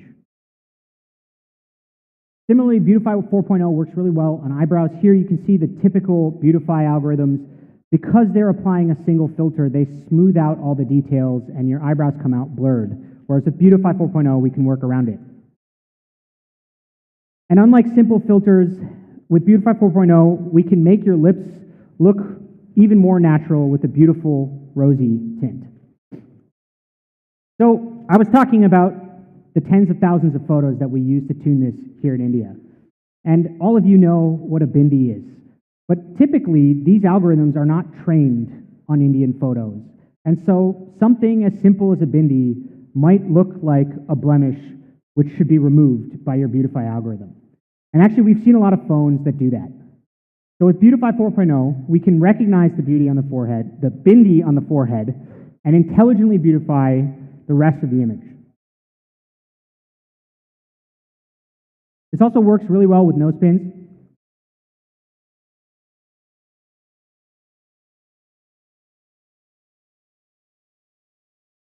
Similarly, Beautify 4.0 works really well on eyebrows. Here you can see the typical Beautify algorithms. Because they're applying a single filter, they smooth out all the details and your eyebrows come out blurred. Whereas with Beautify 4.0, we can work around it. And unlike simple filters, with Beautify 4.0, we can make your lips look even more natural with a beautiful rosy tint. So I was talking about the tens of thousands of photos that we use to tune this here in India. And all of you know what a bindi is. But typically, these algorithms are not trained on Indian photos. And so something as simple as a bindi might look like a blemish which should be removed by your Beautify algorithm. And actually, we've seen a lot of phones that do that. So with Beautify 4.0, we can recognize the beauty on the forehead, the bindi on the forehead, and intelligently beautify the rest of the image. This also works really well with nose pins.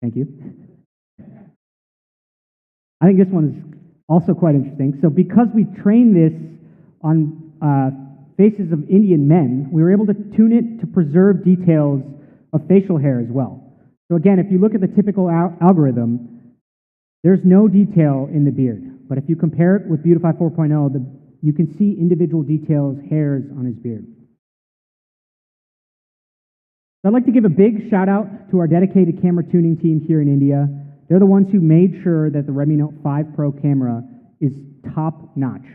Thank you. I think this one is also quite interesting. So because we trained this on faces of Indian men, we were able to tune it to preserve details of facial hair as well. So again, if you look at the typical algorithm, there's no detail in the beard. But if you compare it with Beautify 4.0, you can see individual details, hairs on his beard. So I'd like to give a big shout out to our dedicated camera tuning team here in India. They're the ones who made sure that the Redmi Note 5 Pro camera is top notch.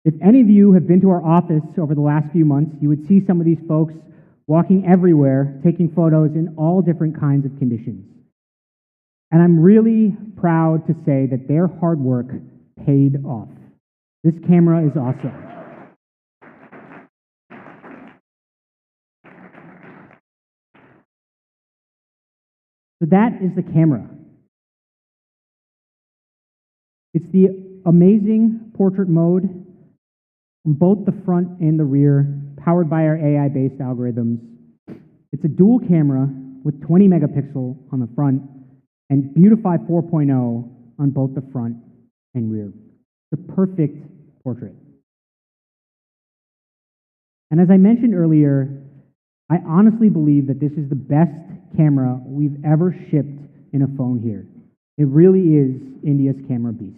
If any of you have been to our office over the last few months, you would see some of these folks walking everywhere, taking photos in all different kinds of conditions. And I'm really proud to say that their hard work paid off. This camera is awesome. So that is the camera. It's the amazing portrait mode on both the front and the rear, powered by our AI-based algorithms. It's a dual camera with 20 megapixel on the front and Beautify 4.0 on both the front and rear. The perfect portrait. And as I mentioned earlier, I honestly believe that this is the best camera we've ever shipped in a phone here. It really is India's camera beast.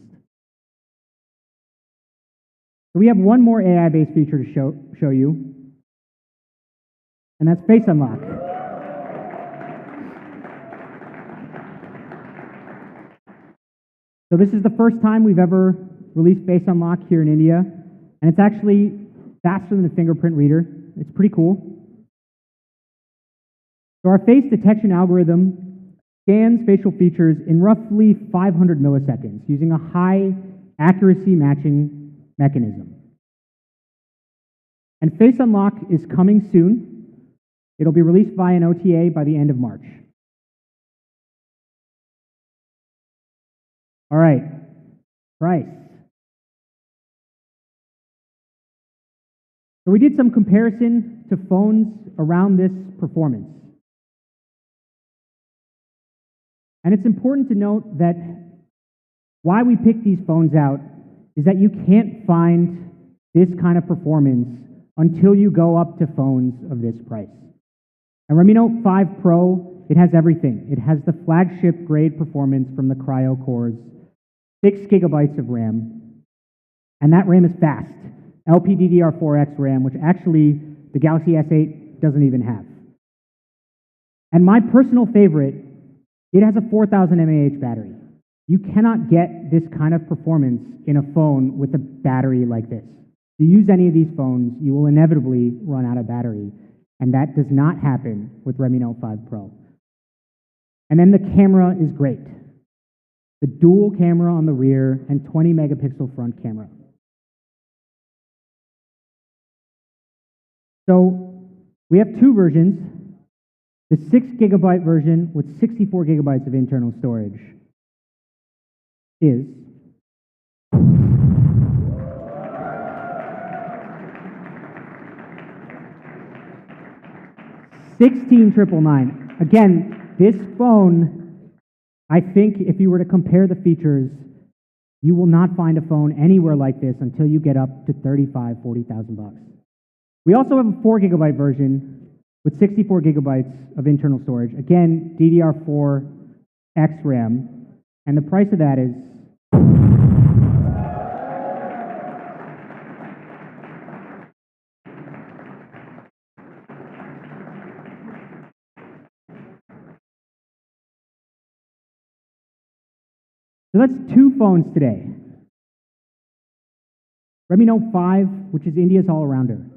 So we have one more AI-based feature to show you, and that's Face Unlock. So this is the first time we've ever released Face Unlock here in India, and it's actually faster than a fingerprint reader. It's pretty cool. So our face detection algorithm scans facial features in roughly 500 milliseconds using a high accuracy matching mechanism. And Face Unlock is coming soon. It'll be released via an OTA by the end of March. All right, price. So we did some comparison to phones around this performance. And it's important to note that why we picked these phones out is that you can't find this kind of performance until you go up to phones of this price. And Redmi Note 5 Pro, it has everything. It has the flagship grade performance from the Cryo cores, 6 gigabytes of RAM, and that RAM is fast. LPDDR4X RAM, which actually the Galaxy S8 doesn't even have. And my personal favorite, it has a 4000 mAh battery. You cannot get this kind of performance in a phone with a battery like this. If you use any of these phones, you will inevitably run out of battery, and that does not happen with Redmi Note 5 Pro. And then the camera is great. The dual camera on the rear and 20 megapixel front camera. So we have two versions. The 6 gigabyte version with 64 gigabytes of internal storage is $16,999. Again, this phone, I think if you were to compare the features, you will not find a phone anywhere like this until you get up to $35,000, $40,000. We also have a 4 gigabyte version with 64 gigabytes of internal storage. Again, DDR4X RAM, and the price of that is so that's two phones today. Redmi Note 5, which is India's all-arounder.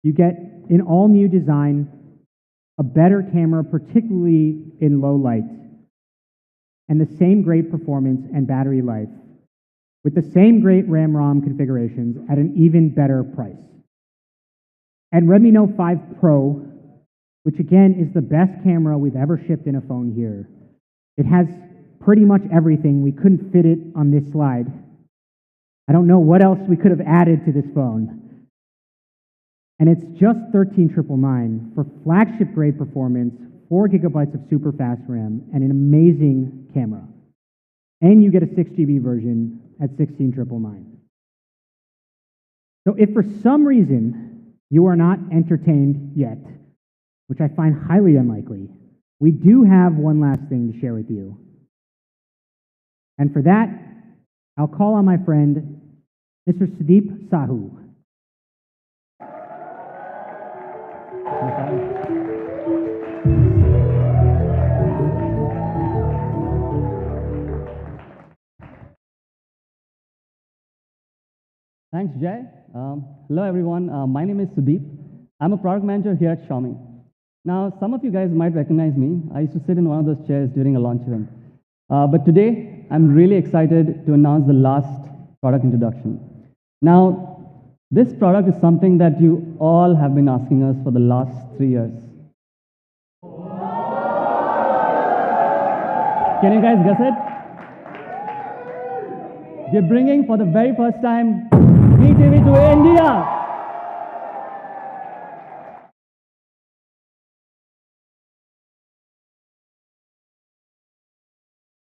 You get an all-new design, a better camera, particularly in low light, and the same great performance and battery life, with the same great RAM-ROM configurations at an even better price. And Redmi Note 5 Pro, which again is the best camera we've ever shipped in a phone here. It has pretty much everything. We couldn't fit it on this slide. I don't know what else we could have added to this phone. And it's just $13,999 for flagship grade performance, 4 gigabytes of super fast RAM, and an amazing camera. And you get a 6 GB version at $16,999. So if for some reason you are not entertained yet, which I find highly unlikely, we do have one last thing to share with you. And for that, I'll call on my friend, Mr. Sudeep Sahu. Thanks, Jay. Hello, everyone. My name is Sudeep. I'm a product manager here at Xiaomi. Now, some of you guys might recognize me. I used to sit in one of those chairs during a launch event. But today, I'm really excited to announce the last product introduction. Now, this product is something that you all have been asking us for the last 3 years. Can you guys guess it? We're bringing for the very first time Mi TV to India.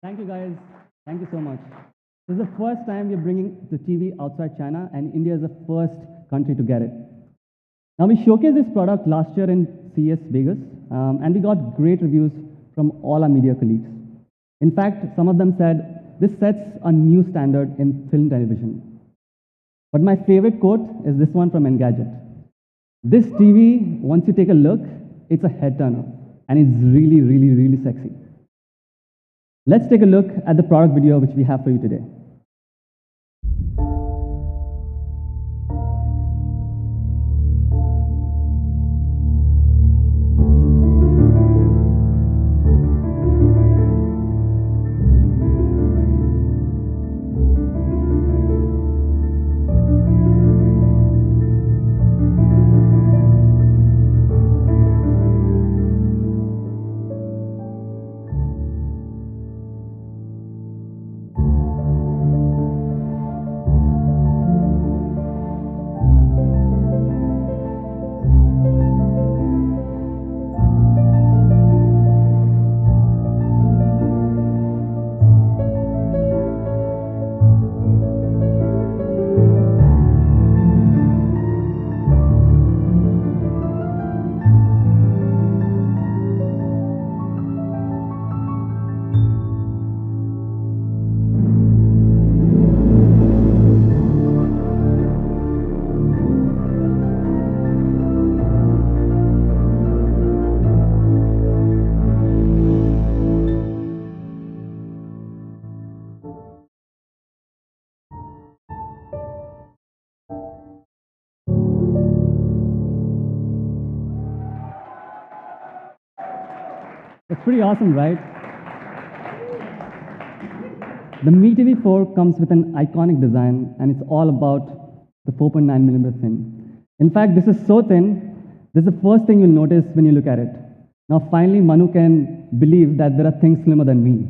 Thank you guys. Thank you so much. This is the first time we're bringing the TV outside China, and India is the first country to get it. Now, we showcased this product last year in CES Vegas, and we got great reviews from all our media colleagues. In fact, some of them said, this sets a new standard in film television. But my favorite quote is this one from Engadget. This TV, once you take a look, it's a head turner, and it's really, really, really sexy. Let's take a look at the product video which we have for you today. It's pretty awesome, right? The Mi TV 4 comes with an iconic design, and it's all about the 4.9mm thin. In fact, this is so thin, this is the first thing you'll notice when you look at it. Now, finally, Manu can believe that there are things slimmer than me.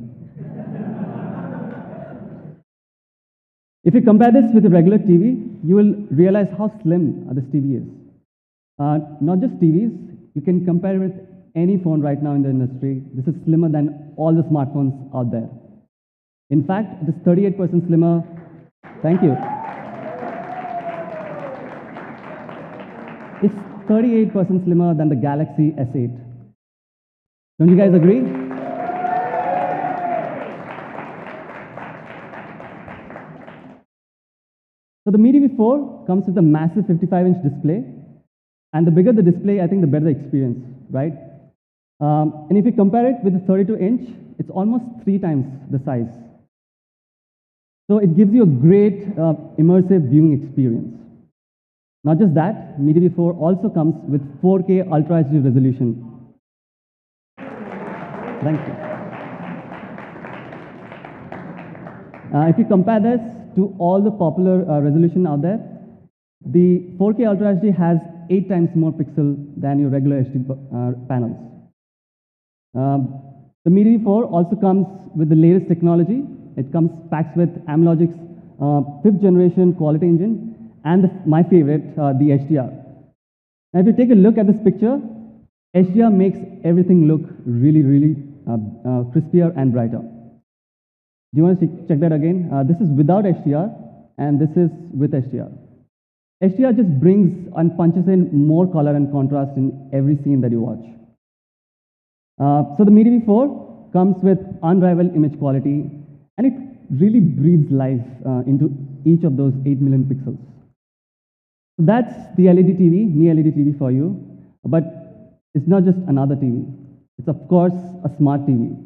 If you compare this with a regular TV, you will realize how slim this TV is. Not just TVs, you can compare it with any phone right now in the industry. This is slimmer than all the smartphones out there. In fact, it is 38% slimmer. Thank you. It's 38% slimmer than the Galaxy S8. Don't you guys agree? So the Mi TV 4 comes with a massive 55-inch display. And the bigger the display, I think the better the experience, right? And if you compare it with the 32-inch, it's almost 3 times the size. So it gives you a great immersive viewing experience. Not just that, Mi TV 4 also comes with 4K Ultra HD resolution. Thank you. If you compare this to all the popular resolution out there, the 4K Ultra HD has 8 times more pixel than your regular HD panels. The Mi TV 4 also comes with the latest technology. It comes packed with Amlogic's 5th generation quality engine and my favorite, the HDR. Now, if you take a look at this picture, HDR makes everything look really, really crispier and brighter. Do you want to check that again? This is without HDR, and this is with HDR. HDR just brings and punches in more color and contrast in every scene that you watch. So the Mi TV 4 comes with unrivaled image quality, and it really breathes life into each of those 8 million pixels. So that's the LED TV, Mi LED TV for you. But it's not just another TV. It's of course a smart TV.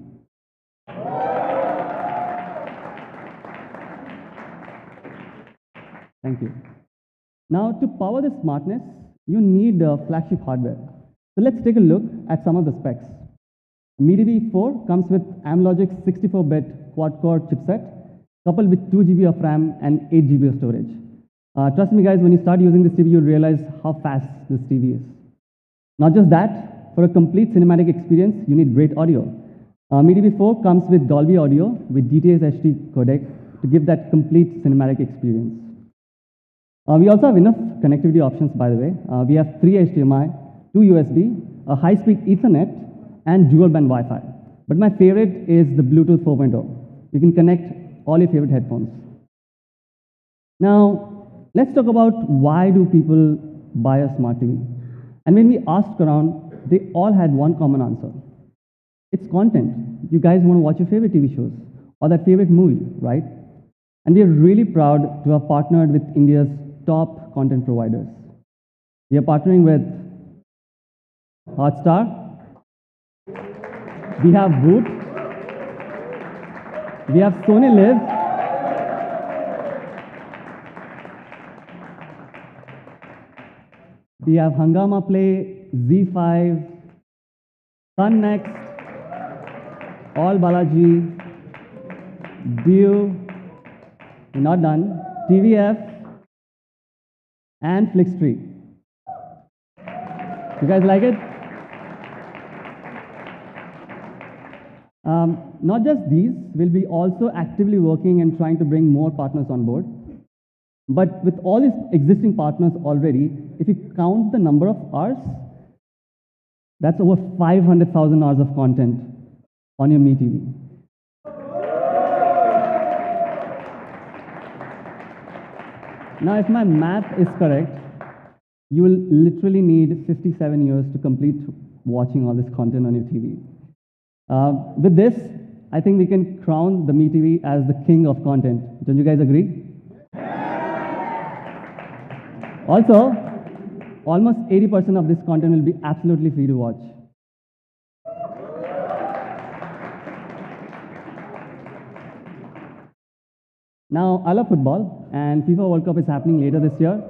Thank you. Now, to power this smartness, you need flagship hardware. So let's take a look at some of the specs. Mi TV 4 comes with Amlogic's 64-bit quad-core chipset, coupled with 2 GB of RAM and 8 GB of storage. Trust me, guys, when you start using this TV, you'll realize how fast this TV is. Not just that, for a complete cinematic experience, you need great audio. Mi TV 4 comes with Dolby Audio with DTS HD codec to give that complete cinematic experience. We also have enough connectivity options, by the way. We have 3 HDMI, 2 USB, a high-speed Ethernet, and dual-band Wi-Fi. But my favorite is the Bluetooth 4.0. You can connect all your favorite headphones. Now, let's talk about why do people buy a smart TV. And when we asked around, they all had one common answer. It's content. You guys want to watch your favorite TV shows or that favorite movie, right? And we are really proud to have partnered with India's top content providers. We are partnering with Hotstar, we have Voot, We have Sony Live. We have Hangama Play, Z5, Sun Next, All Balaji, Dio, not done, TVF, and Flixtree. You guys like it? Not just these, we'll be also actively working and trying to bring more partners on board. But with all these existing partners already, if you count the number of hours, that's over 500,000 hours of content on your MeTV. Now, if my math is correct, you will literally need 57 years to complete watching all this content on your TV. With this, I think we can crown the MeTV as the king of content. Don't you guys agree? Also, almost 80% of this content will be absolutely free to watch. Now, I love football, and FIFA World Cup is happening later this year.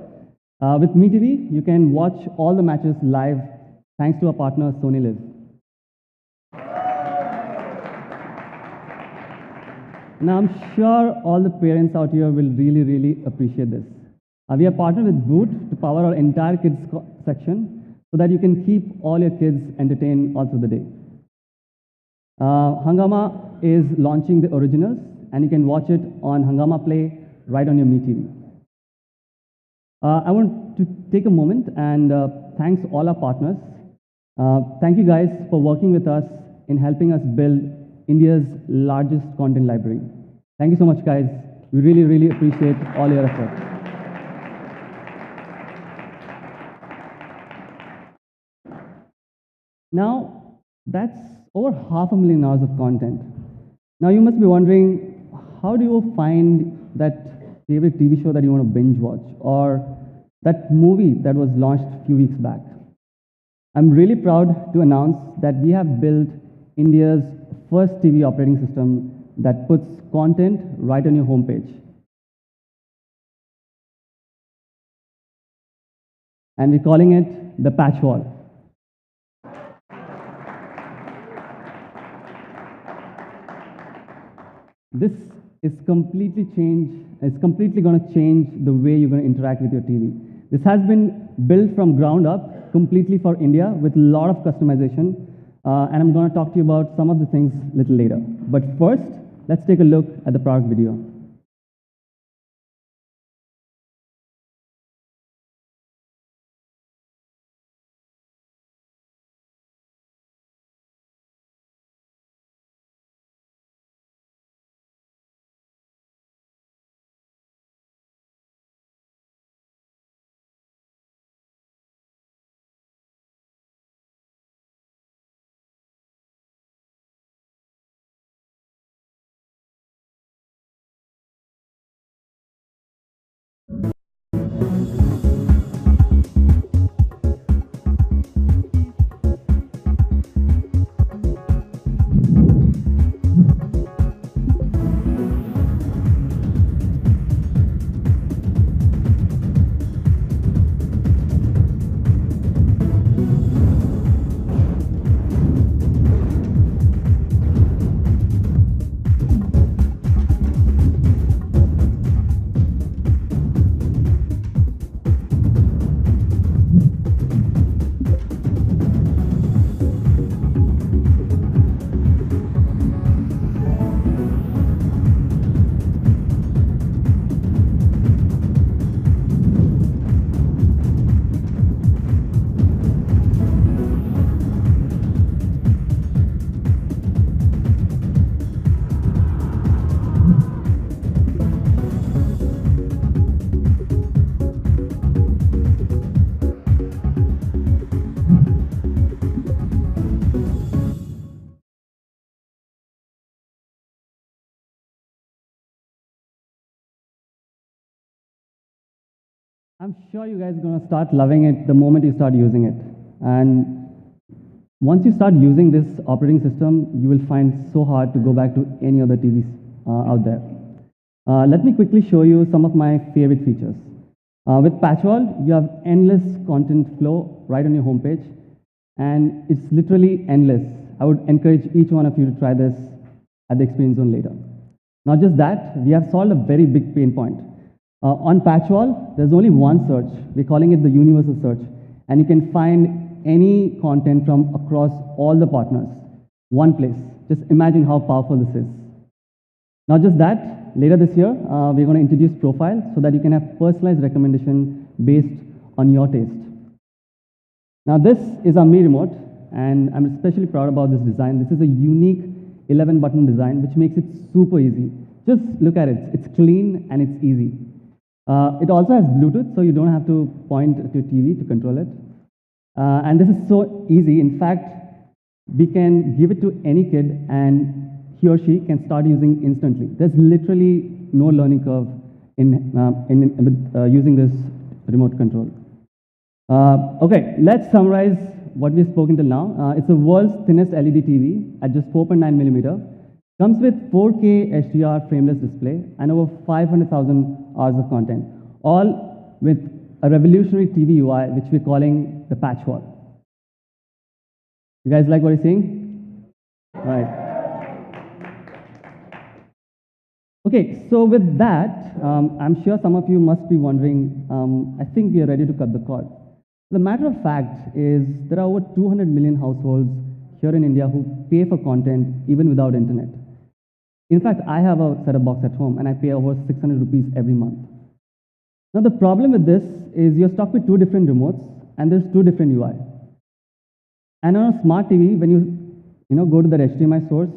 With MeTV, you can watch all the matches live thanks to our partner, Sony Live. Now, I'm sure all the parents out here will really appreciate this. We are partnered with Boot to power our entire kids section so that you can keep all your kids entertained all through the day. Hangama is launching the originals, and you can watch it on Hangama Play right on your MeTV. I want to take a moment and thanks all our partners. Thank you guys for working with us in helping us build India's largest content library. Thank you so much, guys. We really appreciate all your efforts. Now, that's over 500,000 hours of content. Now, you must be wondering, how do you find that favorite TV show that you want to binge watch, or that movie that was launched a few weeks back? I'm really proud to announce that we have built India's first TV operating system that puts content right on your homepage. And we're calling it the Patch Wall. This is completely going to change the way you're going to interact with your TV. This has been built from ground up completely for India with a lot of customization. And I'm going to talk to you about some of the things a little later. But first, let's take a look at the product video. I'm sure you guys are going to start loving it the moment you start using it. And once you start using this operating system, you will find it so hard to go back to any other TV out there. Let me quickly show you some of my favorite features. With patch wall, you have endless content flow right on your homepage, and it's literally endless. I would encourage each one of you to try this at the experience zone later. Not just that, we have solved a very big pain point. On patch wall, there's only one search. We're calling it the universal search, and you can find any content from across all the partners. One place. Just imagine how powerful this is. Not just that, later this year, we're going to introduce profiles so that you can have personalized recommendation based on your taste. Now this is our Mi remote, and I'm especially proud about this design. This is a unique 11-button design, which makes it super easy. Just look at it. It's clean and it's easy. It also has Bluetooth, so you don't have to point to your TV to control it. And this is so easy. In fact, we can give it to any kid and he or she can start using instantly. There's literally no learning curve with using this remote control. Okay, let's summarize what we've spoken till now. It's the world's thinnest LED TV at just 4.9 millimeter. Comes with 4K HDR frameless display and over 500,000 hours of content, all with a revolutionary TV UI, which we're calling the patch wall. You guys like what you're seeing? All right. Okay, so with that, I'm sure some of you must be wondering, I think we are ready to cut the cord. The matter of fact is there are over 200 million households here in India who pay for content even without internet. In fact, I have a set-top box at home and I pay over 600 rupees every month. Now the problem with this is you're stuck with two different remotes and there's two different UI. And on a smart TV, when you go to the HDMI source,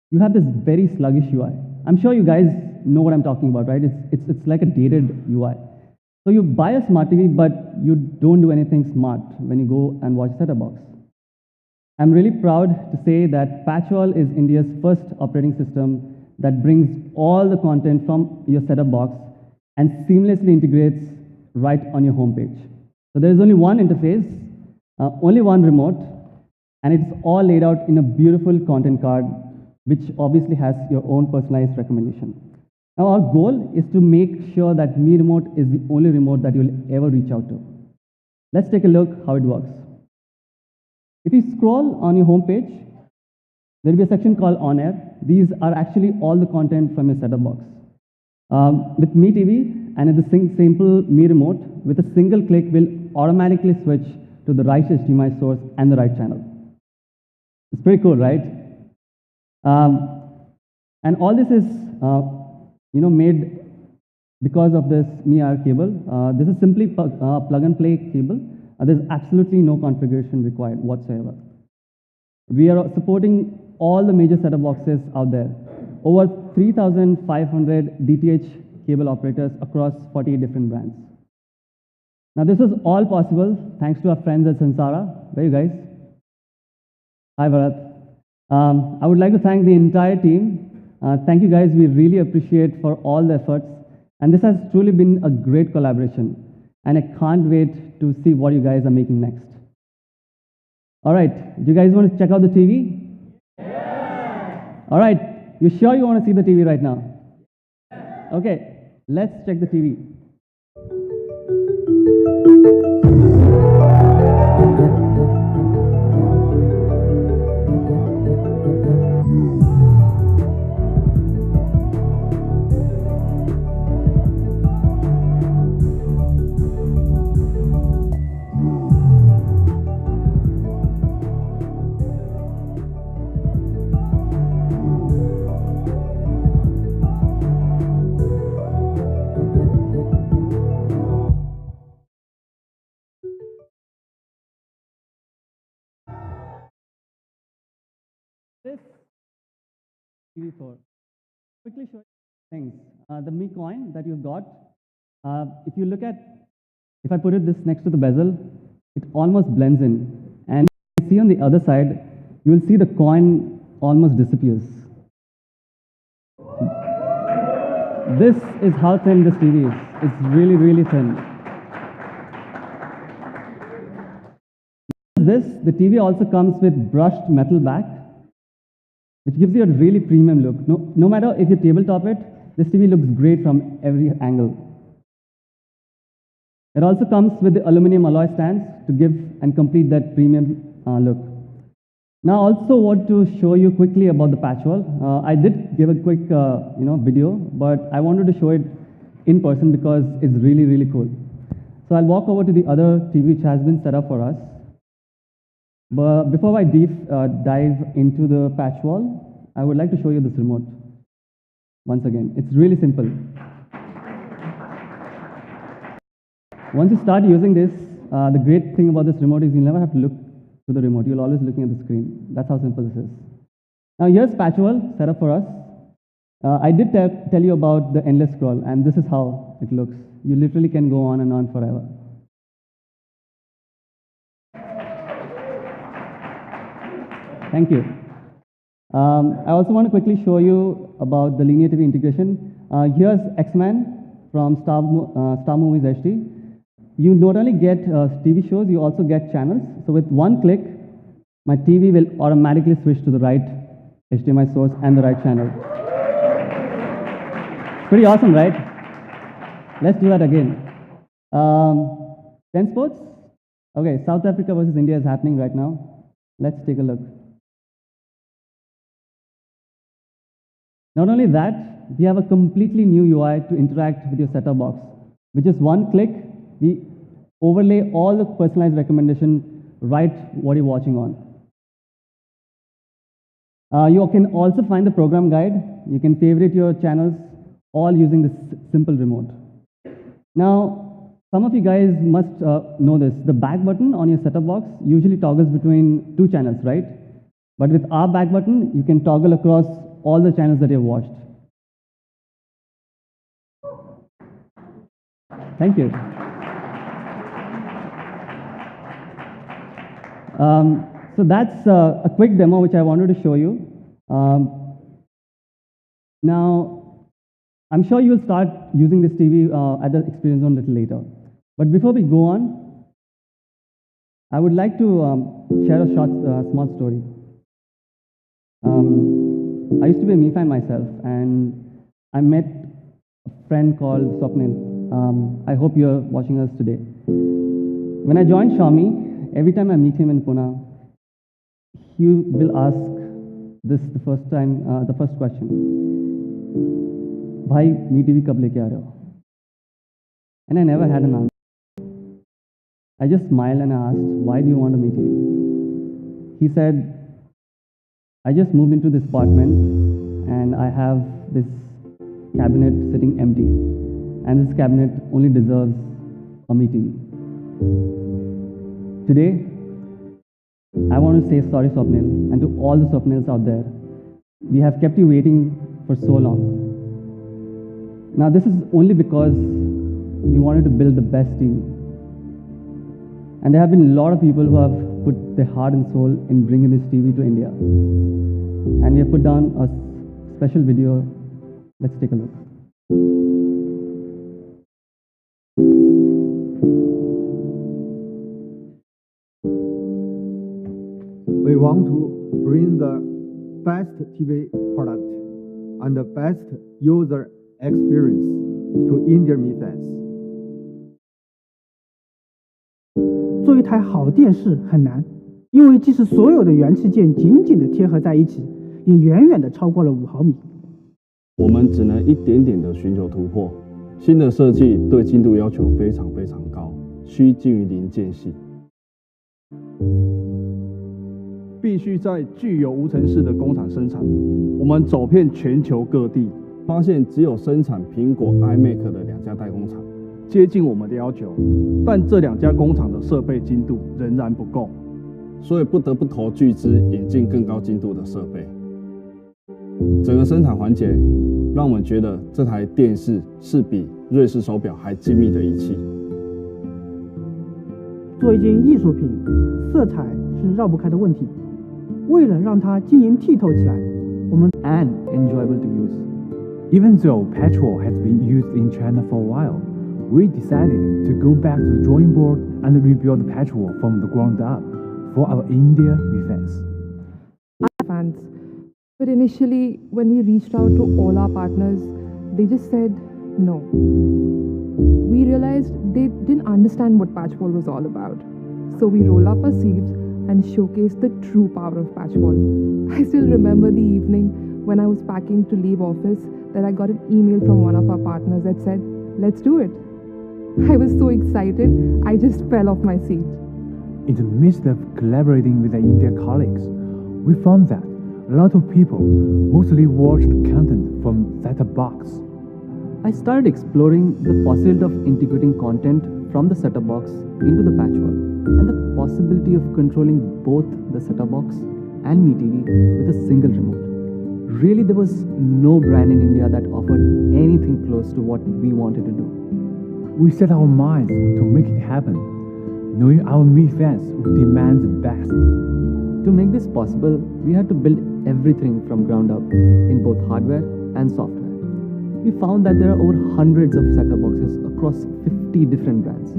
you have this very sluggish UI. I'm sure you guys know what I'm talking about, right? It's like a dated UI. So you buy a smart TV, but you don't do anything smart when you go and watch set-top box. I'm really proud to say that Patchwall is India's first operating system that brings all the content from your set-top box and seamlessly integrates right on your homepage. So there is only one interface, only one remote, and it's all laid out in a beautiful content card, which obviously has your own personalized recommendation. Now our goal is to make sure that Mi Remote is the only remote that you'll ever reach out to. Let's take a look how it works. If you scroll on your homepage, there'll be a section called On Air. These are actually all the content from your set-top box. With Mi TV and with the simple Mi Remote, with a single click, we'll automatically switch to the right HDMI source and the right channel. It's pretty cool, right? And all this is made because of this Mi-R cable. This is simply plug and play cable. There's absolutely no configuration required whatsoever. We are supporting all the major set-top boxes out there. Over 3,500 DTH cable operators across 48 different brands. Now this is all possible thanks to our friends at Sansara. Where are you guys? Hi Bharat. I would like to thank the entire team. Thank you guys, we really appreciate for all the efforts. And this has truly been a great collaboration. And I can't wait to see what you guys are making next. All right, do you guys want to check out the TV? Yeah. All right, you sure you want to see the TV right now? Okay, let's check the TV. This TV4. Quickly show you things. The Mi coin that you've got, if you look at, if I put it this next to the bezel, it almost blends in. And you see on the other side, you will see the coin almost disappears. This is how thin this TV is. It's really, really thin. The TV also comes with brushed metal back. which gives you a really premium look. No matter if you tabletop it, this TV looks great from every angle. It also comes with the aluminum alloy stands to give and complete that premium look. Now, I also want to show you quickly about the patch wall. I did give a quick video, but I wanted to show it in person because it's really, really cool. So I'll walk over to the other TV which has been set up for us. But before I dive into the patch wall, I would like to show you this remote. Once again, it's really simple. Once you start using this, the great thing about this remote is you'll never have to look to the remote. You'll always be looking at the screen. That's how simple this is. Now here's patch wall set up for us. I did tell you about the endless scroll, and this is how it looks. You literally can go on and on forever. Thank you. I also want to quickly show you about the linear TV integration. Here's X-Men from Star Movies HD. You not only get TV shows, you also get channels. So with one click, my TV will automatically switch to the right HDMI source and the right channel. Pretty awesome, right? Let's do that again. 10 sports? Okay, South Africa versus India is happening right now. Let's take a look. Not only that, we have a completely new UI to interact with your set-top box. With just one click, we overlay all the personalized recommendation right what you're watching on. You can also find the program guide. You can favorite your channels all using this simple remote. Now, some of you guys must know this. The back button on your set-top box usually toggles between two channels, right? But with our back button, you can toggle across all the channels that you've watched. Thank you. So that's a quick demo which I wanted to show you. Now, I'm sure you will start using this TV at the experience zone a little later. But before we go on, I would like to share a short, small story. I used to be a Mi fan myself, and I met a friend called Swapnil. I hope you're watching us today. When I joined Xiaomi, every time I meet him in Pune, he will ask this the first question. Bhai, Mi TV kab leke aa rahe ho? And I never had an answer. I just smiled and I asked, why do you want a Mi TV? He said, I just moved into this apartment and I have this cabinet sitting empty. And this cabinet only deserves a Mi TV. Today, I want to say sorry, Swapnil, and to all the Swapnils out there. We have kept you waiting for so long. Now, this is only because we wanted to build the best TV. And there have been a lot of people who have put their heart and soul in bringing this TV to India. And we have put down a special video. Let's take a look. We want to bring the best TV product and the best user experience to Indian Mi fans. 做一台好电视很难，因为即使所有的元器件紧紧地贴合在一起，也远远地超过了5毫米。我们只能一点点地寻求突破。新的设计对精度要求非常高，需近于零间隙。必须在具有无尘室的工厂生产。我们走遍全球各地，发现只有生产苹果 iMac 的2家代工厂接近我们的要求，但这2家工厂的设备精度仍然不够，所以不得不投巨资引进更高精度的设备。整个生产环节让我们觉得这台电视是比瑞士手表还精密的仪器。做一件艺术品，色彩是绕不开的问题。为了让它晶莹剔透起来，我们 and enjoyable to use. Even though petrol has been used in China for a while, we decided to go back to the drawing board and rebuild the petrol from the ground up for our India Mi fans. Fans, But initially, when we reached out to all our partners, they just said no. We realized they didn't understand what Patchwall was all about. So we rolled up our sleeves and showcased the true power of Patchwall. I still remember the evening when I was packing to leave office that I got an email from one of our partners that said, "Let's do it." I was so excited, I just fell off my seat. In the midst of collaborating with our India colleagues, we found that a lot of people mostly watched content from set-top box. I started exploring the possibility of integrating content from the set-top box into the patchwall and the possibility of controlling both the set-top box and MeTV with a single remote. Really, there was no brand in India that offered anything close to what we wanted to do. We set our minds to make it happen, knowing our Mi fans would demand the best. To make this possible, we had to build everything from ground up in both hardware and software. We found that there are over hundreds of set-top boxes across 50 different brands.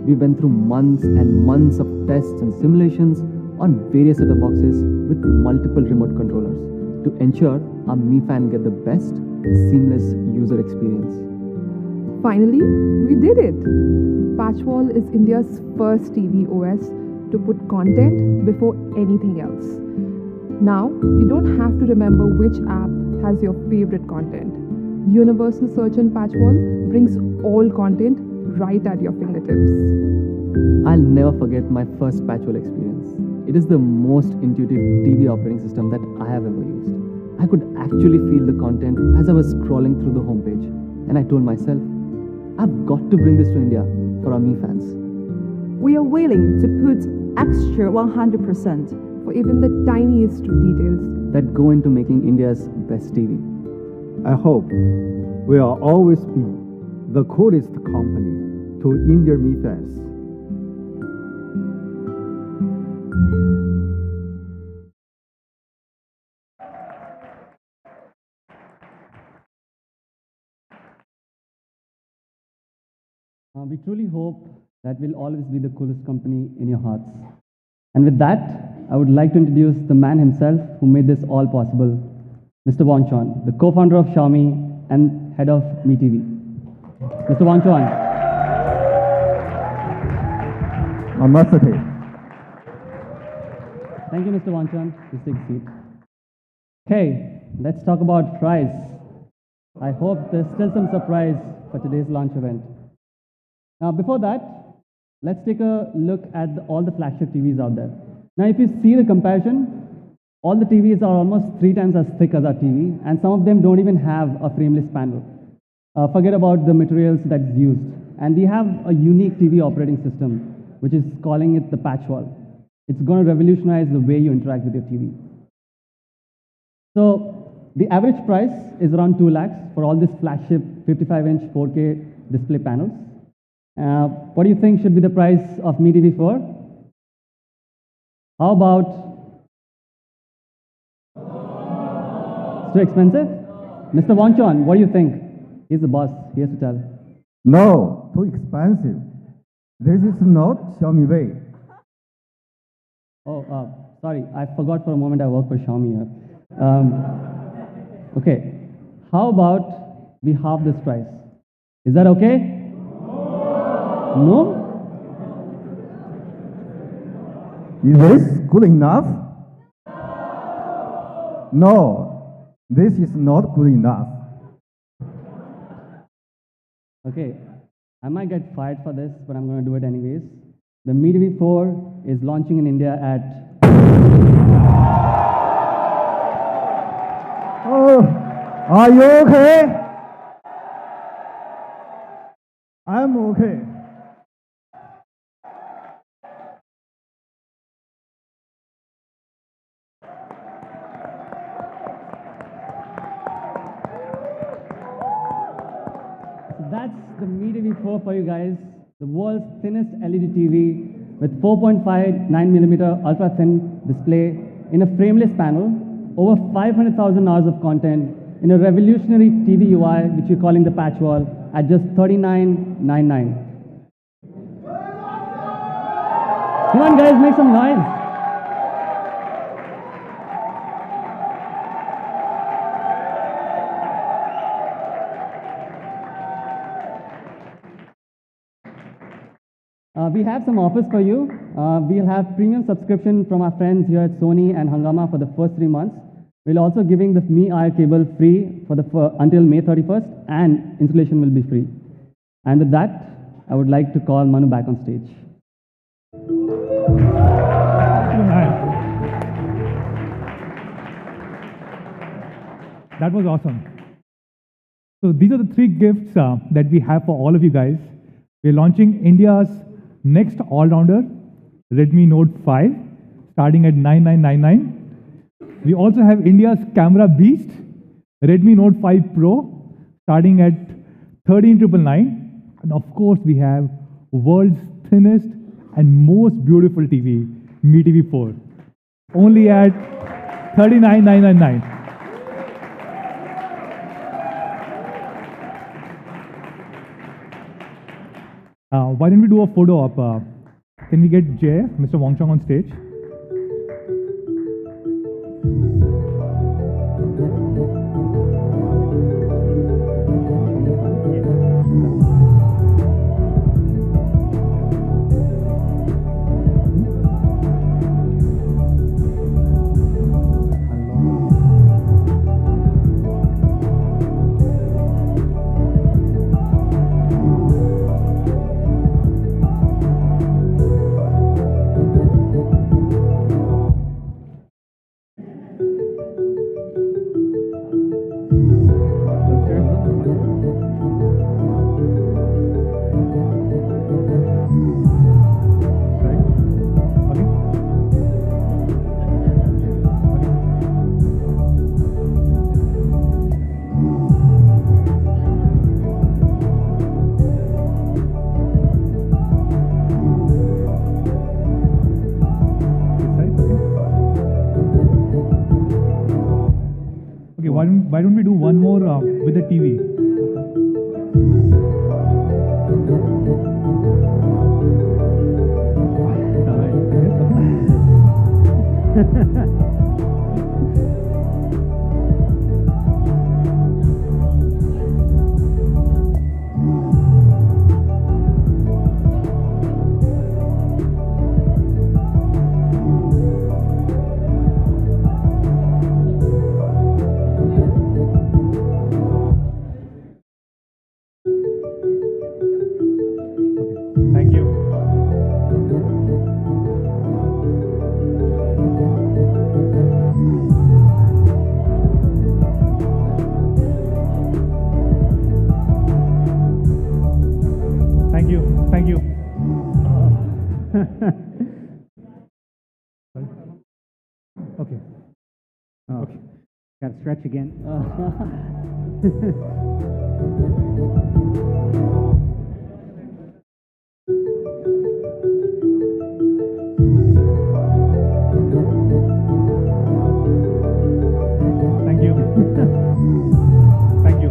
We went through months and months of tests and simulations on various set-top boxes with multiple remote controllers to ensure our Mi fan get the best seamless user experience. Finally, we did it! Patchwall is India's first TV OS to put content before anything else. Now, you don't have to remember which app has your favorite content. Universal Search in Patchwall brings all content right at your fingertips. I'll never forget my first Patchwall experience. It is the most intuitive TV operating system that I have ever used. I could actually feel the content as I was scrolling through the homepage, and I told myself, I've got to bring this to India for our Mi fans. We are willing to put extra 100% for even the tiniest of details that go into making India's best TV. I hope we'll always be the coolest company to Indian Mi fans. We truly hope that we'll always be the coolest company in your hearts. And with that, I would like to introduce the man himself who made this all possible, Mr. Wangchuan, the co-founder of Xiaomi and head of MeTV. Mr. Wangchuan. Namaste. Thank you, Mr. Wangchuan. Please take a seat. Okay, let's talk about price. I hope there's still some surprise for today's launch event. Now, before that, let's take a look at all the flagship TVs out there. Now, if you see the comparison, all the TVs are almost 3 times as thick as our TV, and some of them don't even have a frameless panel. Forget about the materials that's used. And we have a unique TV operating system, which is calling it the Patchwall. It's going to revolutionize the way you interact with your TV. So, the average price is around 2 lakhs for all this flagship 55-inch 4K display panels. What do you think should be the price of MeTV 4? How about? It's too expensive? Mr. Wangchuan, what do you think? He's the boss, he has to tell. No, too expensive. This is not Xiaomi way. Oh, sorry, I forgot for a moment I work for Xiaomi here. Okay, how about we halve this price? Is that okay? No? Is this good enough? No, this is not good enough. Okay, I might get fired for this, but I'm going to do it anyways. The MeTV 4 is launching in India at... Oh, are you okay? I'm okay. That's the MeTV 4 for you guys, the world's thinnest LED TV with 4.59mm ultra-thin display in a frameless panel, over 500,000 hours of content in a revolutionary TV UI, which we're calling the Patchwall, at just $39.99. Come on guys, make some noise. We have some offers for you. We'll have premium subscription from our friends here at Sony and Hungama for the first 3 months. We're also giving the Mi IR cable free until May 31st, and installation will be free. And with that, I would like to call Manu back on stage. That was awesome. So these are the 3 gifts that we have for all of you guys. We're launching India's next all-rounder, Redmi Note 5, starting at 9999. We also have India's camera beast, Redmi Note 5 Pro, starting at 13999. And of course, we have world's thinnest and most beautiful TV, Mi TV 4, only at 39999. Why don't we do a photo op? Can we get Jay, Mr. Wong Chong on stage? Why don't we do one more with the TV? Thank you. Thank you. Thank you. Okay. Oh, okay. Got to stretch again. Thank you. Thank you.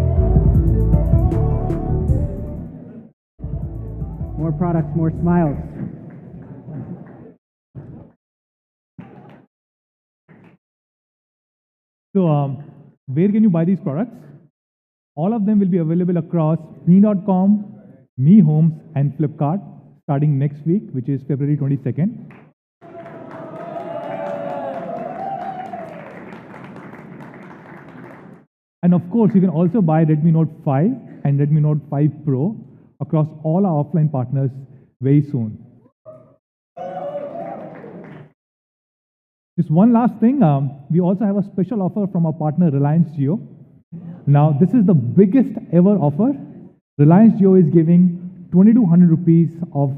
More products, more smiles. So, where can you buy these products? All of them will be available across Mi.com, Mi Homes, and Flipkart starting next week, which is February 22nd. And of course, you can also buy Redmi Note 5 and Redmi Note 5 Pro across all our offline partners very soon. Just one last thing, we also have a special offer from our partner Reliance Jio. Now, this is the biggest ever offer. Reliance Jio is giving 2,200 rupees of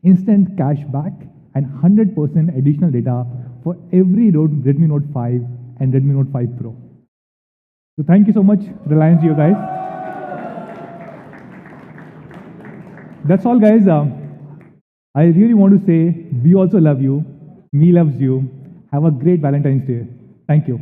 instant cash back and 100% additional data for every Redmi Note 5 and Redmi Note 5 Pro. So thank you so much, Reliance Jio guys. That's all, guys. I really want to say we also love you. Mi loves you. Have a great Valentine's Day. Thank you.